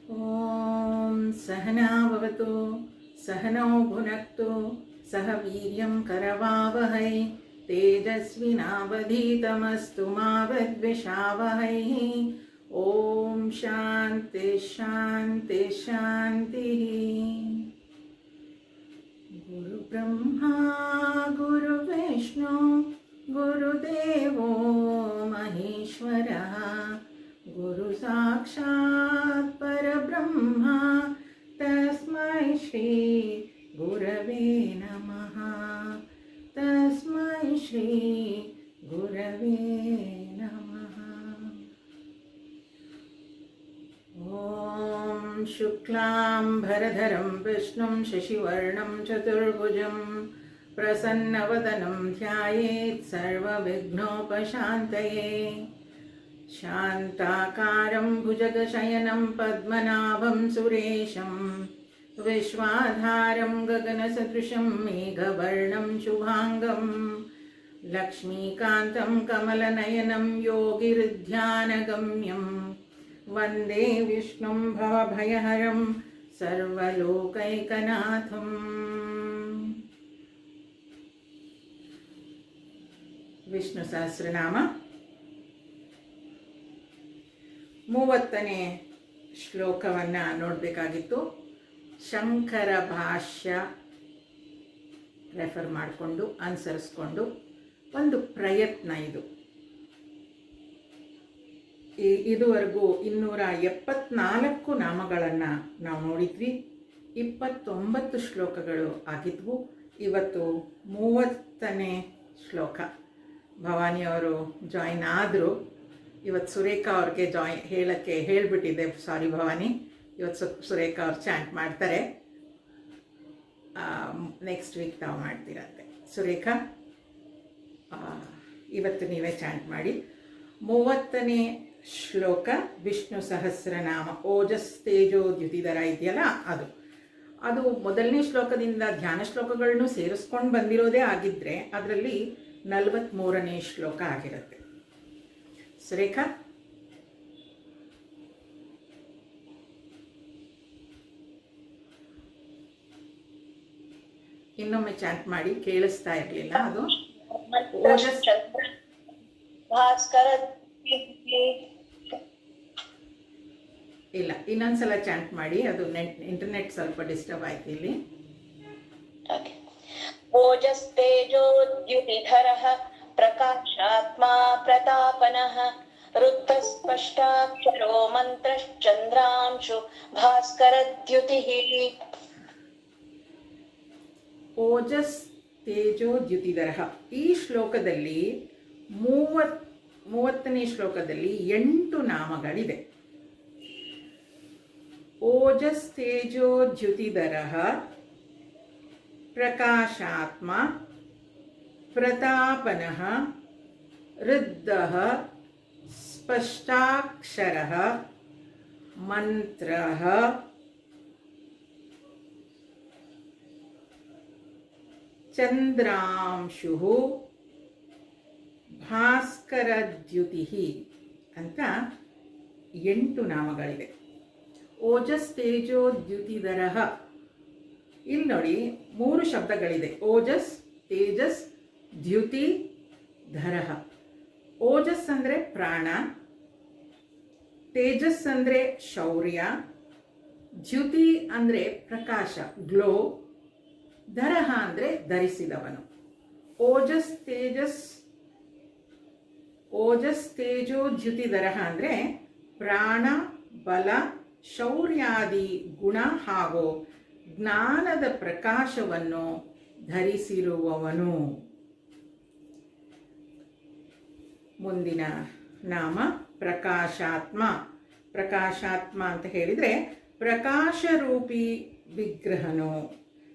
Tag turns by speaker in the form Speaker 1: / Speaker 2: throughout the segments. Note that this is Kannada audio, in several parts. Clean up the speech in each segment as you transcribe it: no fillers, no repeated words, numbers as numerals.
Speaker 1: ॐ सहना भवतु सहनौ भुनक्तु सह वीर्यं करवावहै तेजस्विनावधीतमस्तु मा विद्विषावहै। ॐ शान्ति शान्ति शान्तिः। गुरुब्रह्मा गुरुविष्णु गुरुदेवो महेश्वरः गुरु साक्षात् परब्रह्मा तस्मै श्री गुरवे नमः। तस्मै श्री गुरवे नमः। ॐ शुक्लाम्बरधरं विष्णुं शशिवर्णं चतुर्भुजं प्रसन्नवदनं ध्यायेत् सर्वविघ्नोपशान्तये। शान्ताकारं भुजगशयनं पद्मनाभं सुरेशं विश्वाधारं गगनसदृशं मेघवर्णं शुभाङ्गं लक्ष्मीकान्तं कमलनयनं योगिहृध्यानगम्यं वन्दे विष्णुं भवभयहरं सर्वलोकैकनाथम्। ವಿಷ್ಣು ಸಹಸ್ರನಾಮ 30ನೇ ಶ್ಲೋಕವನ್ನು ನೋಡಬೇಕಾಗಿತ್ತು. ಶಂಕರ ಭಾಷ್ಯ ರೆಫರ್ ಮಾಡಿಕೊಂಡು ಅನುಸರಿಸ್ಕೊಂಡು ಒಂದು ಪ್ರಯತ್ನ ಇದು. ಇದುವರೆಗೂ 274 ನಾಮಗಳನ್ನು ನಾವು ನೋಡಿದ್ವಿ. 29 ಶ್ಲೋಕಗಳು ಆಗಿದ್ವು. ಇವತ್ತು 30ನೇ ಶ್ಲೋಕ. ಭವಾನಿಯವರು ಜಾಯಿನ್ ಆದರು. ಇವತ್ತು ಸುರೇಖಾ ಅವ್ರಿಗೆ ಹೇಳೋಕ್ಕೆ ಹೇಳಿಬಿಟ್ಟಿದ್ದೆ. ಸಾರಿ ಭವಾನಿ, ಇವತ್ತು ಸುರೇಖಾ ಅವ್ರು ಚಾಂಟ್ ಮಾಡ್ತಾರೆ. ನೆಕ್ಸ್ಟ್ ವೀಕ್ ತಾವು ಮಾಡ್ತೀರಂತೆ. ಸುರೇಖಾ, ಇವತ್ತು ನೀವೇ ಚಾಂಟ್ ಮಾಡಿ. 30ನೇ ಶ್ಲೋಕ ವಿಷ್ಣು ಸಹಸ್ರನಾಮ ಓಜಸ್ ತೇಜೋ ದ್ಯುತಿಧರ ಇದೆಯಲ್ಲ, ಅದು ಮೊದಲನೇ ಶ್ಲೋಕದಿಂದ ಧ್ಯಾನ ಶ್ಲೋಕಗಳನ್ನು ಸೇರಿಸ್ಕೊಂಡು ಬಂದಿರೋದೇ ಆಗಿದ್ದರೆ ಅದರಲ್ಲಿ 43ನೇ ಶ್ಲೋಕ ಆಗಿರುತ್ತೆ. ಸುರೇಖಾ, ಇನ್ನೊಮ್ಮೆ ಚಾಂಟ್ ಮಾಡಿ, ಕೇಳಿಸ್ತಾ ಇರಲಿಲ್ಲ. ಅದು ಇಲ್ಲ, ಇನ್ನೊಂದ್ಸಲ ಚಾಂಟ್ ಮಾಡಿ. ಅದು ಇಂಟರ್ನೆಟ್ ಸ್ವಲ್ಪ ಡಿಸ್ಟರ್ಬ್ ಆಯ್ತು ಇಲ್ಲಿ.
Speaker 2: ಓಜಸ್ತೇಜೋದ್ಯುತಿಧರಃ ಪ್ರಕಾಶಾತ್ಮಾ ಪ್ರತಾಪನಃ ರುದ್ಧಸ್ಪಷ್ಟಾಕ್ಷರೋ ಮಂತ್ರಶ್ಚಂದ್ರಾಂಶು ಭಾಸ್ಕರದ್ಯುತಿಃ.
Speaker 1: ಓಜಸ್ ತೇಜೋ ದ್ಯುತಿಧರಃ. ಈ ಶ್ಲೋಕದಲ್ಲಿ 30ನೇ ಶ್ಲೋಕದಲ್ಲಿ 8 ನಾಮಗಳಿದೆ. ಓಜಸ್ ತೇಜೋ ದ್ಯುತಿಧರಃ ಪ್ರಕಾಶಾತ್ಮ ಪ್ರತಾಪನಃ ರುದ್ಧಃ ಸ್ಪಷ್ಟಾಕ್ಷರಃ ಮಂತ್ರಃ ಚಂದ್ರಾಂಶುಃ ಭಾಸ್ಕರದ್ಯುತಿಃ ಅಂತ 8 ನಾಮಗಳಿವೆ. ಓಜಸ್ ತೇಜೋ ದ್ಯುತಿಧರಃ. ಇಲ್ಲಿ ನೋಡಿ 3 ಶಬ್ದಗಳಿದೆ. ಓಜಸ್, ತೇಜಸ್, ದ್ಯುತಿ, ಧರಃ. ಓಜಸ್ ಅಂದರೆ ಪ್ರಾಣ, ತೇಜಸ್ ಅಂದರೆ ಶೌರ್ಯ, ದ್ಯುತಿ ಅಂದರೆ ಪ್ರಕಾಶ, ಗ್ಲೋ, ಧರಃ ಅಂದರೆ ಧರಿಸಿದವನು. ಓಜಸ್ ತೇಜೋ ದ್ಯುತಿ ಧರಃ ಅಂದರೆ ಪ್ರಾಣ, ಬಲ, ಶೌರ್ಯಾದಿ ಗುಣ ಹಾಗೂ ಜ್ಞಾನದ ಪ್ರಕಾಶವನ್ನು ಧರಿಸಿರುವವನು. ಮುಂದಿನ ನಾಮ ಪ್ರಕಾಶಾತ್ಮ. ಪ್ರಕಾಶಾತ್ಮ ಅಂತ ಹೇಳಿದರೆ ಪ್ರಕಾಶರೂಪಿ ವಿಗ್ರಹನು.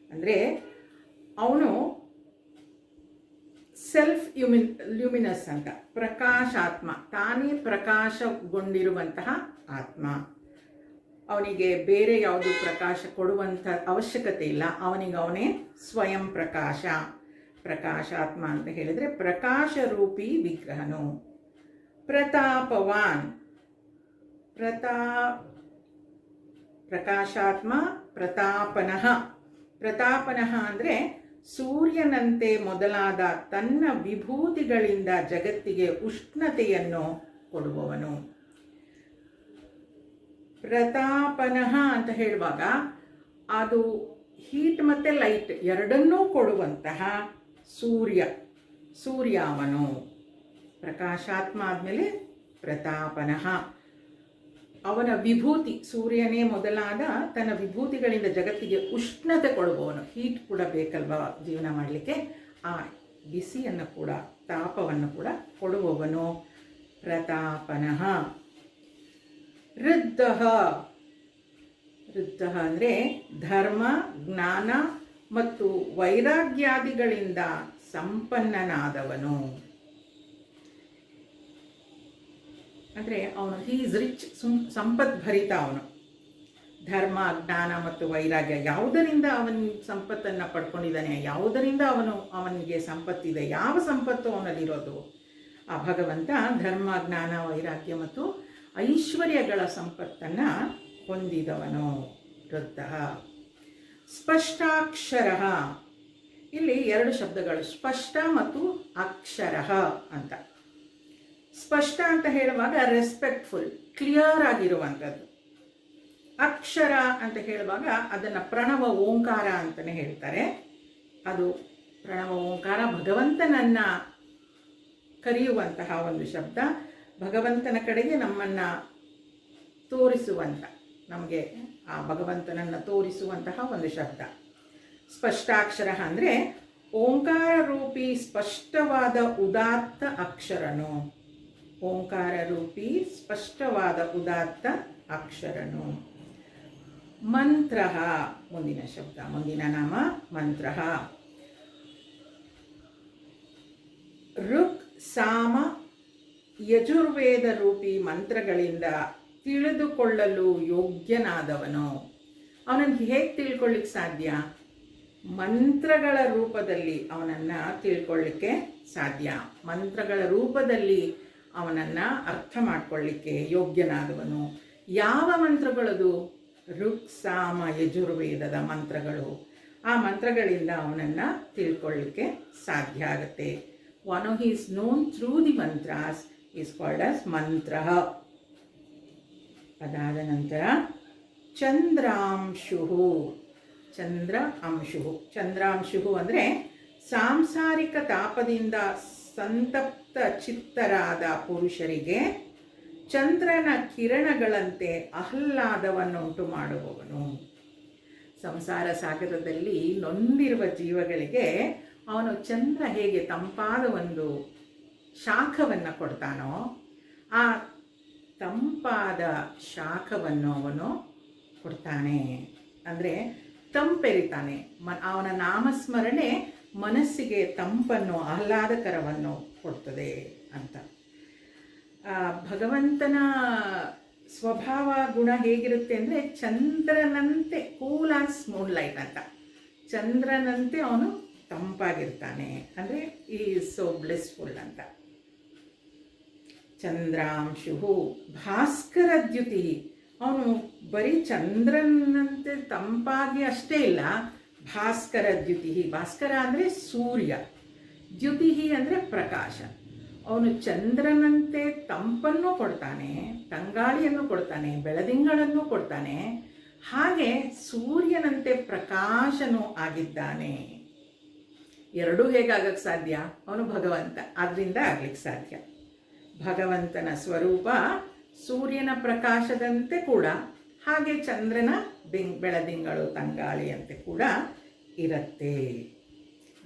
Speaker 1: ಅಂದರೆ ಅವನು ಸೆಲ್ಫ್ ಲ್ಯೂಮಿನಸ್ ಅಂತ. ಪ್ರಕಾಶಾತ್ಮ, ತಾನೇ ಪ್ರಕಾಶಗೊಂಡಿರುವಂತಹ ಆತ್ಮ. ಅವನಿಗೆ ಬೇರೆ ಯಾವುದು ಪ್ರಕಾಶ ಕೊಡುವಂಥ ಅವಶ್ಯಕತೆ ಇಲ್ಲ. ಅವನಿಗವನೇ ಸ್ವಯಂ ಪ್ರಕಾಶ. ಪ್ರಕಾಶಾತ್ಮ ಅಂತ ಹೇಳಿದರೆ ಪ್ರಕಾಶರೂಪಿ ವಿಗ್ರಹನು. ಪ್ರತಾಪವಾನ್. ಪ್ರಕಾಶಾತ್ಮ ಪ್ರತಾಪನಃ. ಪ್ರತಾಪನಃ ಅಂದರೆ ಸೂರ್ಯನಂತೆ ಮೊದಲಾದ ತನ್ನ ವಿಭೂತಿಗಳಿಂದ ಜಗತ್ತಿಗೆ ಉಷ್ಣತೆಯನ್ನು ಕೊಡುವವನು. ಪ್ರತಾಪನಃ ಅಂತ ಹೇಳುವಾಗ ಅದು ಹೀಟ್ ಮತ್ತು ಲೈಟ್ ಎರಡನ್ನೂ ಕೊಡುವಂತಹ ಸೂರ್ಯ ಅವನು. ಪ್ರಕಾಶಾತ್ಮ ಆದಮೇಲೆ ಪ್ರತಾಪನಃ, ಅವನ ವಿಭೂತಿ, ಸೂರ್ಯನೇ ಮೊದಲಾದ ತನ್ನ ವಿಭೂತಿಗಳಿಂದ ಜಗತ್ತಿಗೆ ಉಷ್ಣತೆ ಕೊಡುವವನು. ಹೀಟ್ ಕೂಡ ಬೇಕಲ್ವ ಜೀವನ ಮಾಡಲಿಕ್ಕೆ, ಆ ಬಿಸಿಯನ್ನು ಕೂಡ ತಾಪವನ್ನು ಕೂಡ ಕೊಡುವವನು ಪ್ರತಾಪನಃ. ಋದ್ಧಃ. ಋದ್ಧಃ ಅಂದರೆ ಧರ್ಮ, ಜ್ಞಾನ ಮತ್ತು ವೈರಾಗ್ಯಾದಿಗಳಿಂದ ಸಂಪನ್ನನಾದವನು. ಅಂದರೆ ಅವನು ಹೀ ಈಸ್ ರಿಚ್, ಸಂಪದ್ಭರಿತ ಅವನು. ಧರ್ಮ, ಜ್ಞಾನ ಮತ್ತು ವೈರಾಗ್ಯ, ಯಾವುದರಿಂದ ಅವನ ಸಂಪತ್ತನ್ನು ಪಡ್ಕೊಂಡಿದ್ದಾನೆ, ಯಾವುದರಿಂದ ಅವನಿಗೆ ಸಂಪತ್ತಿದೆ, ಯಾವ ಸಂಪತ್ತು ಅವನಲ್ಲಿರೋದು, ಆ ಭಗವಂತ ಧರ್ಮ, ಜ್ಞಾನ, ವೈರಾಗ್ಯ ಮತ್ತು ಐಶ್ವರ್ಯಗಳ ಸಂಪತ್ತನ್ನು ಹೊಂದಿದವನು ವೃದ್ಧ. ಸ್ಪಷ್ಟಾಕ್ಷರ. ಇಲ್ಲಿ ಎರಡು ಶಬ್ದಗಳು, ಸ್ಪಷ್ಟ ಮತ್ತು ಅಕ್ಷರ ಅಂತ. ಸ್ಪಷ್ಟ ಅಂತ ಹೇಳುವಾಗ ರೆಸ್ಪೆಕ್ಟ್ಫುಲ್, ಕ್ಲಿಯರ್ ಆಗಿರುವಂಥದ್ದು. ಅಕ್ಷರ ಅಂತ ಹೇಳುವಾಗ ಅದನ್ನು ಪ್ರಣವ ಓಂಕಾರ ಅಂತಲೇ ಹೇಳ್ತಾರೆ. ಅದು ಪ್ರಣವ ಓಂಕಾರ ಭಗವಂತನನ್ನು ಕರೆಯುವಂತಹ ಒಂದು ಶಬ್ದ, ಭಗವಂತನ ಕಡೆಗೆ ನಮ್ಮನ್ನು ತೋರಿಸುವಂಥ, ನಮಗೆ ಆ ಭಗವಂತನನ್ನು ತೋರಿಸುವಂತಹ ಒಂದು ಶಬ್ದ. ಸ್ಪಷ್ಟಾಕ್ಷರ ಅಂದರೆ ಓಂಕಾರ ರೂಪಿ ಸ್ಪಷ್ಟವಾದ ಉದಾತ್ತ ಅಕ್ಷರನು. ಓಂಕಾರ ರೂಪಿ ಸ್ಪಷ್ಟವಾದ ಉದಾತ್ತ ಅಕ್ಷರನು. ಮಂತ್ರ, ಮುಂದಿನ ಶಬ್ದ, ಮುಂದಿನ ನಾಮ ಮಂತ್ರ. ಋಕ್, ಸಾಮ, ಯಜುರ್ವೇದ ರೂಪಿ ಮಂತ್ರಗಳಿಂದ ತಿಳಿದುಕೊಳ್ಳಲು ಯೋಗ್ಯನಾದವನು. ಅವನನ್ನು ಹೇಗೆ ತಿಳ್ಕೊಳ್ಳಿಕ್ಕೆ ಸಾಧ್ಯ? ಮಂತ್ರಗಳ ರೂಪದಲ್ಲಿ ಅವನನ್ನು ತಿಳ್ಕೊಳ್ಳಿಕ್ಕೆ ಸಾಧ್ಯ. ಮಂತ್ರಗಳ ರೂಪದಲ್ಲಿ ಅವನನ್ನು ಅರ್ಥ ಮಾಡಿಕೊಳ್ಳಿಕ್ಕೆ ಯೋಗ್ಯನಾದವನು. ಯಾವ ಮಂತ್ರಗಳದು? ಋಕ್, ಸಾಮ, ಯಜುರ್ವೇದದ ಮಂತ್ರಗಳು. ಆ ಮಂತ್ರಗಳಿಂದ ಅವನನ್ನು ತಿಳ್ಕೊಳ್ಳಿಕ್ಕೆ ಸಾಧ್ಯ ಆಗುತ್ತೆ. One he is known through the mantras is called as mantra. ಅದಾದ ನಂತರ ಚಂದ್ರಾಂಶು. ಚಂದ್ರ ಅಂಶು. ಚಂದ್ರಾಂಶು ಅಂದರೆ ಸಾಂಸಾರಿಕ ತಾಪದಿಂದ ಸಂತಪ್ತ ಚಿತ್ತರಾದ ಪುರುಷರಿಗೆ ಚಂದ್ರನ ಕಿರಣಗಳಂತೆ ಆಹ್ಲಾದವನ್ನುಂಟು ಮಾಡುವವನು. ಸಂಸಾರ ಸಾಗರದಲ್ಲಿ ನೊಂದಿರುವ ಜೀವಗಳಿಗೆ ಅವನು ಚಂದ್ರ ಹೇಗೆ ತಂಪಾದ ಒಂದು ಶಾಖವನ್ನು ಕೊಡ್ತಾನೋ, ಆ ತಂಪಾದ ಶಾಖವನ್ನು ಅವನು ಕೊಡ್ತಾನೆ. ಅಂದರೆ ತಂಪೆರಿತಾನೆ. ಅವನ ನಾಮಸ್ಮರಣೆ ಮನಸ್ಸಿಗೆ ತಂಪನ್ನು, ಆಹ್ಲಾದಕರವನ್ನು ಕೊಡ್ತದೆ ಅಂತ. ಭಗವಂತನ ಸ್ವಭಾವ ಗುಣ ಹೇಗಿರುತ್ತೆ ಅಂದರೆ ಚಂದ್ರನಂತೆ, ಕೂಲ್ ಆಸ್ ಮೂನ್ಲೈಟ್ ಅಂತ. ಚಂದ್ರನಂತೆ ಅವನು ತಂಪಾಗಿರ್ತಾನೆ, ಅಂದರೆ ಈ ಸೋ ಬ್ಲಿಸ್ಫುಲ್ ಅಂತ. ಚಂದ್ರಾಂಶು ಭಾಸ್ಕರ ದ್ಯುತಿ. ಅವನು ಬರೀ ಚಂದ್ರನಂತೆ ತಂಪಾಗಿ ಅಷ್ಟೇ ಇಲ್ಲ, ಭಾಸ್ಕರ ದ್ಯುತಿ. ಭಾಸ್ಕರ ಅಂದರೆ ಸೂರ್ಯ, ದ್ಯುತಿ ಅಂದರೆ ಪ್ರಕಾಶ. ಅವನು ಚಂದ್ರನಂತೆ ತಂಪನ್ನು ಕೊಡ್ತಾನೆ, ತಂಗಾಳಿಯನ್ನು ಕೊಡ್ತಾನೆ, ಬೆಳದಿಂಗಳನ್ನು ಕೊಡ್ತಾನೆ, ಹಾಗೆ ಸೂರ್ಯನಂತೆ ಪ್ರಕಾಶನೂ ಆಗಿದ್ದಾನೆ. ಎರಡೂ ಹೇಗಾಗಕ್ಕೆ ಸಾಧ್ಯ? ಅವನು ಭಗವಂತ, ಆದ್ದರಿಂದ ಆಗ್ಲಿಕ್ಕೆ ಸಾಧ್ಯ. ಭಗವಂತನ ಸ್ವರೂಪ ಸೂರ್ಯನ ಪ್ರಕಾಶದಂತೆ ಕೂಡ, ಹಾಗೆ ಚಂದ್ರನ ಬೆಳದಿಂಗಳು, ತಂಗಾಳಿಯಂತೆ ಕೂಡ ಇರುತ್ತೆ.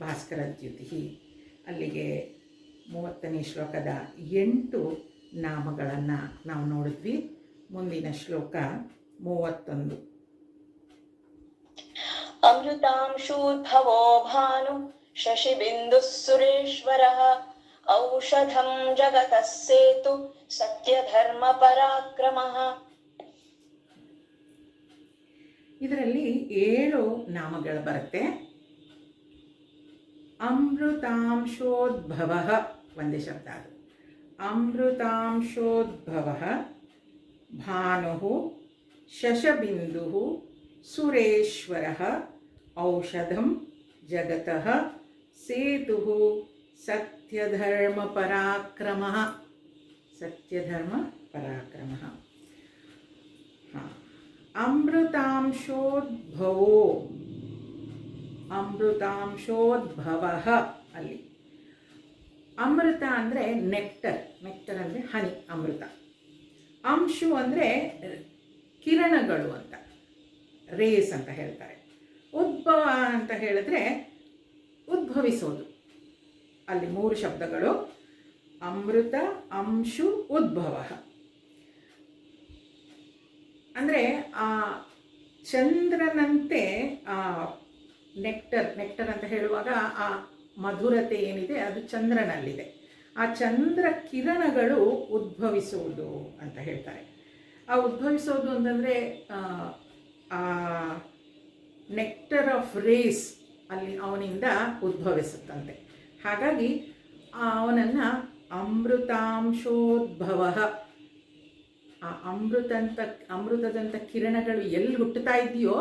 Speaker 1: ಭಾಸ್ಕರ ದ್ಯುತಿ. ಅಲ್ಲಿಗೆ 30ನೇ ಶ್ಲೋಕದ 8 ನಾಮಗಳನ್ನು ನಾವು ನೋಡಿದ್ವಿ. ಮುಂದಿನ ಶ್ಲೋಕ 31.
Speaker 2: ಅಮೃತಾಂಶೂದ್ಭವೋ ಭಾನು ಶಶಿಬಿಂದು ಸುರೇಶ್ವರಃ ಔಷಧಂ ಜಗತಃ ಸೇತು ಸತ್ಯಧರ್ಮ ಪರಾಕ್ರಮಃ.
Speaker 1: ಇದರಲ್ಲಿ 7 ನಾಮಗಳು ಬರುತ್ತೆ. ಅಮೃತಾಂಶೋದ್ಭವ ಒಂದೇ ಶಬ್ದ ಅದು. ಅಮೃತಾಂಶೋದ್ಭವ ಭಾನು ಶಶಬಿಂದು ಸುರೇಶ್ವರ ಔಷಧಂ ಜಗತಃ ಸೇತು ಸತ್ಯಧರ್ಮ ಪರಾಕ್ರಮ. ಸತ್ಯಧರ್ಮ ಪರಾಕ್ರಮ. ಅಮೃತಾಂಶೋದ್ಭವೋ, ಅಮೃತಾಂಶೋದ್ಭವ. ಅಲ್ಲಿ ಅಮೃತ ಅಂದರೆ ನೆಕ್ಟರ್, ನೆಕ್ಟರ್ ಅಂದರೆ ಹನಿ, ಅಮೃತ. ಅಂಶು ಅಂದರೆ ಕಿರಣಗಳು ಅಂತ, ರೇಸ್ ಅಂತ ಹೇಳ್ತಾರೆ. ಉದ್ಭವ ಅಂತ ಹೇಳಿದ್ರೆ ಉದ್ಭವಿಸೋದು. ಅಲ್ಲಿ 3 ಶಬ್ದಗಳು, ಅಮೃತ, ಅಂಶು, ಉದ್ಭವ. ಅಂದರೆ ಆ ಚಂದ್ರನಂತೆ ಆ ನೆಕ್ಟರ್, ನೆಕ್ಟರ್ ಅಂತ ಹೇಳುವಾಗ ಆ ಮಧುರತೆ ಏನಿದೆ ಅದು ಚಂದ್ರನಲ್ಲಿದೆ. ಆ ಚಂದ್ರ ಕಿರಣಗಳು ಉದ್ಭವಿಸುವುದು ಅಂತ ಹೇಳ್ತಾರೆ. ಆ ಉದ್ಭವಿಸೋದು ಅಂತಂದರೆ ಆ ನೆಕ್ಟರ್ ಆಫ್ ರೇಸ್ ಅಲ್ಲಿ ಅವನಿಂದ ಉದ್ಭವಿಸುತ್ತಂತೆ. ಹಾಗಾಗಿ ಅವನನ್ನು ಅಮೃತಾಂಶೋದ್ಭವ, ಆ ಅಮೃತದಂಥ ಕಿರಣಗಳು ಎಲ್ಲಿ ಹುಟ್ಟುತ್ತಾ ಇದೆಯೋ,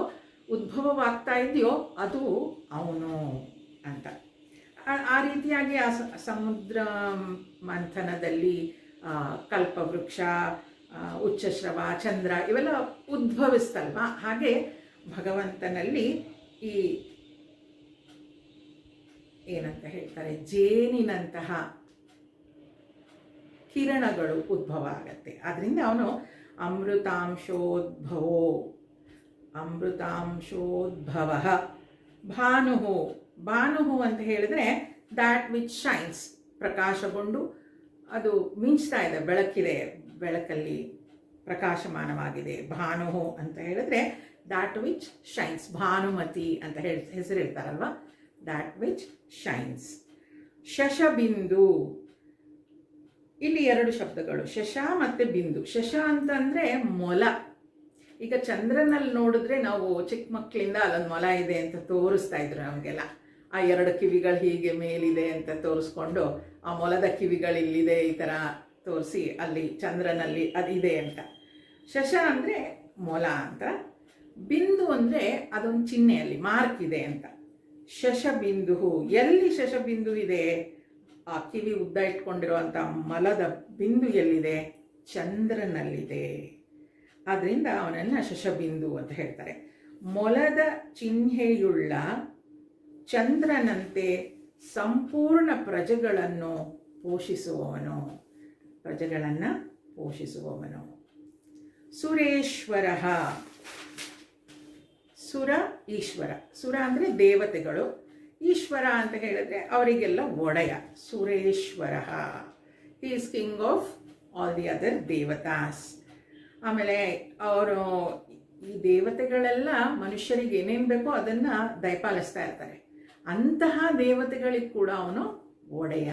Speaker 1: ಉದ್ಭವವಾಗ್ತಾ ಇದೆಯೋ ಅದು ಅವನು ಅಂತ. ಆ ರೀತಿಯಾಗಿ ಆ ಸಮುದ್ರ ಮಂಥನದಲ್ಲಿ ಕಲ್ಪವೃಕ್ಷ, ಉಚ್ಚಶ್ರವ, ಚಂದ್ರ ಇವೆಲ್ಲ ಉದ್ಭವಿಸ್ತಲ್ವ. ಹಾಗೆ ಭಗವಂತನಲ್ಲಿ ಈ ಏನಂತ ಹೇಳ್ತಾರೆ, ಜೇನಿನಂತಹ ಕಿರಣಗಳು ಉದ್ಭವ ಆಗತ್ತೆ. ಆದ್ದರಿಂದ ಅವನು ಅಮೃತಾಂಶೋದ್ಭವೋ, ಅಮೃತಾಂಶೋದ್ಭವ. ಭಾನುಹು, ಭಾನುಹು ಅಂತ ಹೇಳಿದ್ರೆ ದ್ಯಾಟ್ ವಿಚ್ ಶೈನ್ಸ್, ಪ್ರಕಾಶಗೊಂಡು ಅದು ಮಿಂಚ್ತಾ ಇದೆ, ಬೆಳಕಿದೆ, ಬೆಳಕಲ್ಲಿ ಪ್ರಕಾಶಮಾನವಾಗಿದೆ. ಭಾನುಹು ಅಂತ ಹೇಳಿದ್ರೆ ದ್ಯಾಟ್ ವಿಚ್ ಶೈನ್ಸ್. ಭಾನುಮತಿ ಅಂತ ಹೆಸರು ಹೇಳ್ತಾರಲ್ವ, ದ್ಯಾಟ್ ವಿಚ್ ಶೈನ್ಸ್. ಶಶಬಿಂದು, ಇಲ್ಲಿ 2 ಶಬ್ದಗಳು, ಶಶ ಮತ್ತು ಬಿಂದು. ಶಶ ಅಂತಂದರೆ ಮೊಲ. ಈಗ ಚಂದ್ರನಲ್ಲಿ ನೋಡಿದ್ರೆ ನಾವು ಚಿಕ್ಕ ಮಕ್ಕಳಿಂದ ಅಲ್ಲೊಂದು ಮೊಲ ಇದೆ ಅಂತ ತೋರಿಸ್ತಾ ಇದ್ರು ನಮಗೆಲ್ಲ. ಆ 2 ಕಿವಿಗಳು ಹೀಗೆ ಮೇಲಿದೆ ಅಂತ ತೋರಿಸ್ಕೊಂಡು ಆ ಮೊಲದ ಕಿವಿಗಳು ಇಲ್ಲಿದೆ ಈ ಥರ ತೋರಿಸಿ ಅಲ್ಲಿ ಚಂದ್ರನಲ್ಲಿ ಅದಿದೆ ಅಂತ. ಶಶ ಅಂದರೆ ಮೊಲ ಅಂತ. ಬಿಂದು ಅಂದರೆ ಅದೊಂದು ಚಿಹ್ನೆಯಲ್ಲಿ ಮಾರ್ಕ್ ಇದೆ ಅಂತ. ಶಶಬಿಂದು, ಎಲ್ಲಿ ಶಶಬಿಂದು ಇದೆ, ಆ ಕಿವಿ ಉದ್ದ ಇಟ್ಕೊಂಡಿರುವಂಥ ಮಲದ ಬಿಂದು ಎಲ್ಲಿದೆ, ಚಂದ್ರನಲ್ಲಿದೆ. ಆದ್ದರಿಂದ ಅವನನ್ನು ಶಶಬಿಂದು ಅಂತ ಹೇಳ್ತಾರೆ. ಮೊಲದ ಚಿಹ್ನೆಯುಳ್ಳ ಚಂದ್ರನಂತೆ ಸಂಪೂರ್ಣ ಪ್ರಜೆಗಳನ್ನು ಪೋಷಿಸುವವನು, ಪ್ರಜೆಗಳನ್ನು ಪೋಷಿಸುವವನು. ಸುರೇಶ್ವರ, ಸುರ ಈಶ್ವರ. ಸುರ ಅಂದರೆ ದೇವತೆಗಳು, ಈಶ್ವರ ಅಂತ ಹೇಳಿದ್ರೆ ಅವರಿಗೆಲ್ಲ ಒಡೆಯ. Sureshwara, he is king of all the other devatas. ಆಮೇಲೆ ಅವರು ಈ ದೇವತೆಗಳೆಲ್ಲ ಮನುಷ್ಯರಿಗೆ ಏನೇನು ಬೇಕೋ ಅದನ್ನು ದಯಪಾಲಿಸ್ತಾ ಇರ್ತಾರೆ. ಅಂತಹ ದೇವತೆಗಳಿಗೆ ಕೂಡ ಅವನು ಒಡೆಯ.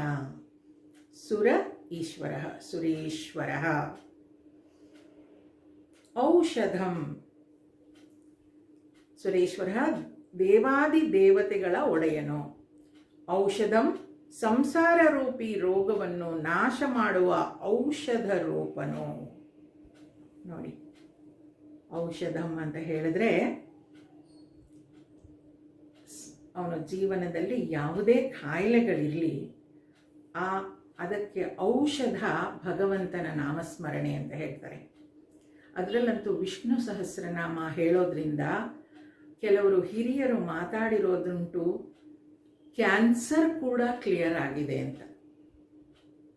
Speaker 1: ಸುರ ಈಶ್ವರ, ಸುರೇಶ್ವರ. ಔಷಧಂ, ಸುರೇಶ್ವರ ದೇವಾದಿ ದೇವತೆಗಳ ಒಡೆಯನು. ಔಷಧಂ ಸಂಸಾರ ರೂಪಿ ರೋಗವನ್ನು ನಾಶ ಮಾಡುವ ಔಷಧ ರೂಪನು. ನೋಡಿ, ಔಷಧಂ ಅಂತ ಹೇಳಿದ್ರೆ ಅವನ ಜೀವನದಲ್ಲಿ ಯಾವುದೇ ಕಾಯಿಲೆಗಳಿರಲಿ ಅದಕ್ಕೆ ಔಷಧ ಭಗವಂತನ ನಾಮಸ್ಮರಣೆ ಅಂತ ಹೇಳ್ತಾರೆ. ಅದರಲ್ಲಂತೂ ವಿಷ್ಣು ಸಹಸ್ರನಾಮ ಹೇಳೋದ್ರಿಂದ ಕೆಲವರು ಹಿರಿಯರು ಮಾತಾಡಿರೋದುಂಟು, ಕ್ಯಾನ್ಸರ್ ಕೂಡ ಕ್ಲಿಯರ್ ಆಗಿದೆ ಅಂತ.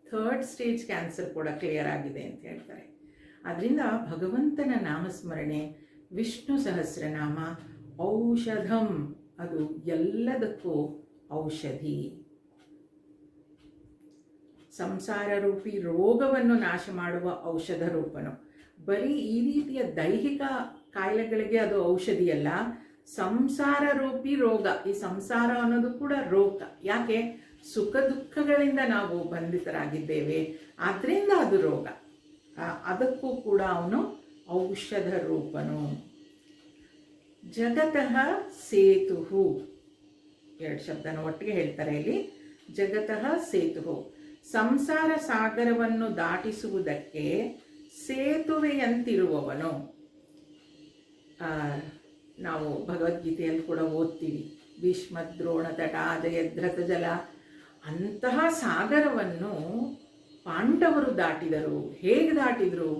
Speaker 1: 3rd ಸ್ಟೇಜ್ ಕ್ಯಾನ್ಸರ್ ಕೂಡ ಕ್ಲಿಯರ್ ಆಗಿದೆ ಅಂತ ಹೇಳ್ತಾರೆ. ಅದರಿಂದ ಭಗವಂತನ ನಾಮಸ್ಮರಣೆ, ವಿಷ್ಣು ಸಹಸ್ರನಾಮ ಔಷಧಂ, ಅದು ಎಲ್ಲದಕ್ಕೂ ಔಷಧಿ. ಸಂಸಾರ ರೂಪಿ ರೋಗವನ್ನು ನಾಶ ಮಾಡುವ ಔಷಧ ರೂಪನು. ಬರೀ ಈ ರೀತಿಯ ದೈಹಿಕ ಕಾಯಿಲೆಗಳಿಗೆ ಅದು ಔಷಧಿಯಲ್ಲ, ಸಂಸಾರ ರೂಪಿ ರೋಗ. ಈ ಸಂಸಾರ ಅನ್ನೋದು ಕೂಡ ರೋಗ. ಯಾಕೆ? ಸುಖ ದುಃಖಗಳಿಂದ ನಾವು ಬಂಧಿತರಾಗಿದ್ದೇವೆ, ಆದ್ದರಿಂದ ಅದು ರೋಗ. ಅದಕ್ಕೂ ಕೂಡ ಅವನು ಔಷಧ ರೂಪನು. ಜಗತಃ ಸೇತು, 2 ಶಬ್ದನ ಒಟ್ಟಿಗೆ ಹೇಳ್ತಾರೆ ಇಲ್ಲಿ. ಜಗತಃ ಸೇತು, ಸಂಸಾರ ಸಾಗರವನ್ನು ದಾಟಿಸುವುದಕ್ಕೆ ಸೇತುವೆಯಂತಿರುವವನು. ಆ, ನಾವು ಭಗವದ್ಗೀತೆಯಲ್ಲಿ ಕೂಡ ಓದ್ತೀವಿ, ಭೀಷ್ಮ ದ್ರೋಣ ತಟ ಜಯದ್ರಥ ಜಲ, ಅಂತಹ ಸಾಗರವನ್ನು ಪಾಂಡವರು ದಾಟಿದರು. ಹೇಗೆ ದಾಟಿದರು?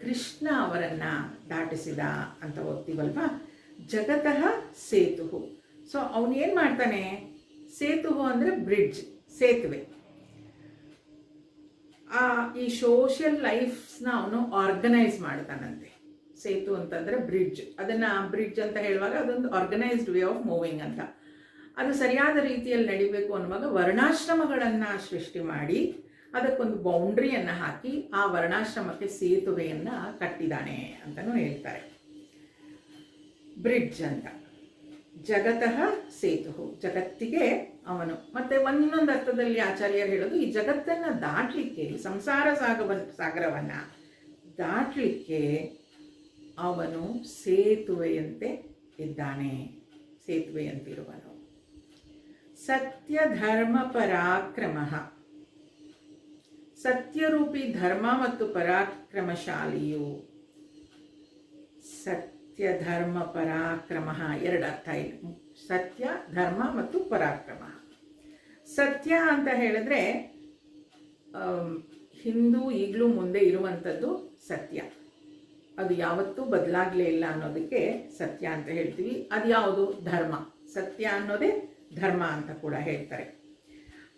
Speaker 1: ಕೃಷ್ಣ ಅವರನ್ನು ದಾಟಿಸಿದ ಅಂತ ಓದ್ತೀವಲ್ವಾ. ಜಗತಃ ಸೇತು. ಸೊ ಅವನೇನು ಮಾಡ್ತಾನೆ? ಸೇತು ಅಂದರೆ ಬ್ರಿಡ್ಜ್, ಸೇತುವೆ. ಈ ಸೋಷಿಯಲ್ ಲೈಫ್ಸ್ನ ಅವನು ಆರ್ಗನೈಸ್ ಮಾಡ್ತಾನಂತೆ. ಸೇತು ಅಂತಂದರೆ ಬ್ರಿಡ್ಜ್. ಅದನ್ನು ಬ್ರಿಡ್ಜ್ ಅಂತ ಹೇಳುವಾಗ ಅದೊಂದು ಆರ್ಗನೈಸ್ಡ್ ವೇ ಆಫ್ ಮೂವಿಂಗ್ ಅಂತ. ಅದು ಸರಿಯಾದ ರೀತಿಯಲ್ಲಿ ನಡಿಬೇಕು ಅನ್ನುವಾಗ ವರ್ಣಾಶ್ರಮಗಳನ್ನು ಸೃಷ್ಟಿ ಮಾಡಿ ಅದಕ್ಕೊಂದು ಬೌಂಡ್ರಿಯನ್ನು ಹಾಕಿ ಆ ವರ್ಣಾಶ್ರಮಕ್ಕೆ ಸೇತುವೆಯನ್ನು ಕಟ್ಟಿದ್ದಾನೆ ಅಂತಲೂ ಹೇಳ್ತಾರೆ. ಬ್ರಿಡ್ಜ್ ಅಂತ. ಜಗತಃ ಸೇತು, ಜಗತ್ತಿಗೆ ಅವನು. ಮತ್ತೆ ಇನ್ನೊಂದು ಅರ್ಥದಲ್ಲಿ ಆಚಾರ್ಯರು ಹೇಳೋದು, ಈ ಜಗತ್ತನ್ನು ದಾಟಲಿಕ್ಕೆ, ಸಂಸಾರ ಸಾಗರವನ್ನು ದಾಟಲಿಕ್ಕೆ ಅವನು ಸೇತುವೆಯಂತೆ ಇದ್ದಾನೆ, ಸೇತುವೆಯಂತಿರುವನು. ಸತ್ಯ ಧರ್ಮ ಪರಾಕ್ರಮ, ಸತ್ಯರೂಪಿ ಧರ್ಮ ಮತ್ತು ಪರಾಕ್ರಮಶಾಲಿಯು. ಸತ್ಯ ಧರ್ಮ ಪರಾಕ್ರಮ ಎರಡು ಅರ್ಥ ಇದೆ. ಸತ್ಯ ಧರ್ಮ ಮತ್ತು ಪರಾಕ್ರಮ. ಸತ್ಯ ಅಂತ ಹೇಳಿದ್ರೆ ಹಿಂದೂ ಈಗಲೂ ಮುಂದೆ ಇರುವಂಥದ್ದು ಸತ್ಯ. ಅದು ಯಾವತ್ತೂ ಬದಲಾಗಲೇ ಇಲ್ಲ ಅನ್ನೋದಕ್ಕೆ ಸತ್ಯ ಅಂತ ಹೇಳ್ತೀವಿ. ಅದು ಯಾವುದು? ಧರ್ಮ. ಸತ್ಯ ಅನ್ನೋದೇ ಧರ್ಮ ಅಂತ ಕೂಡ ಹೇಳ್ತಾರೆ.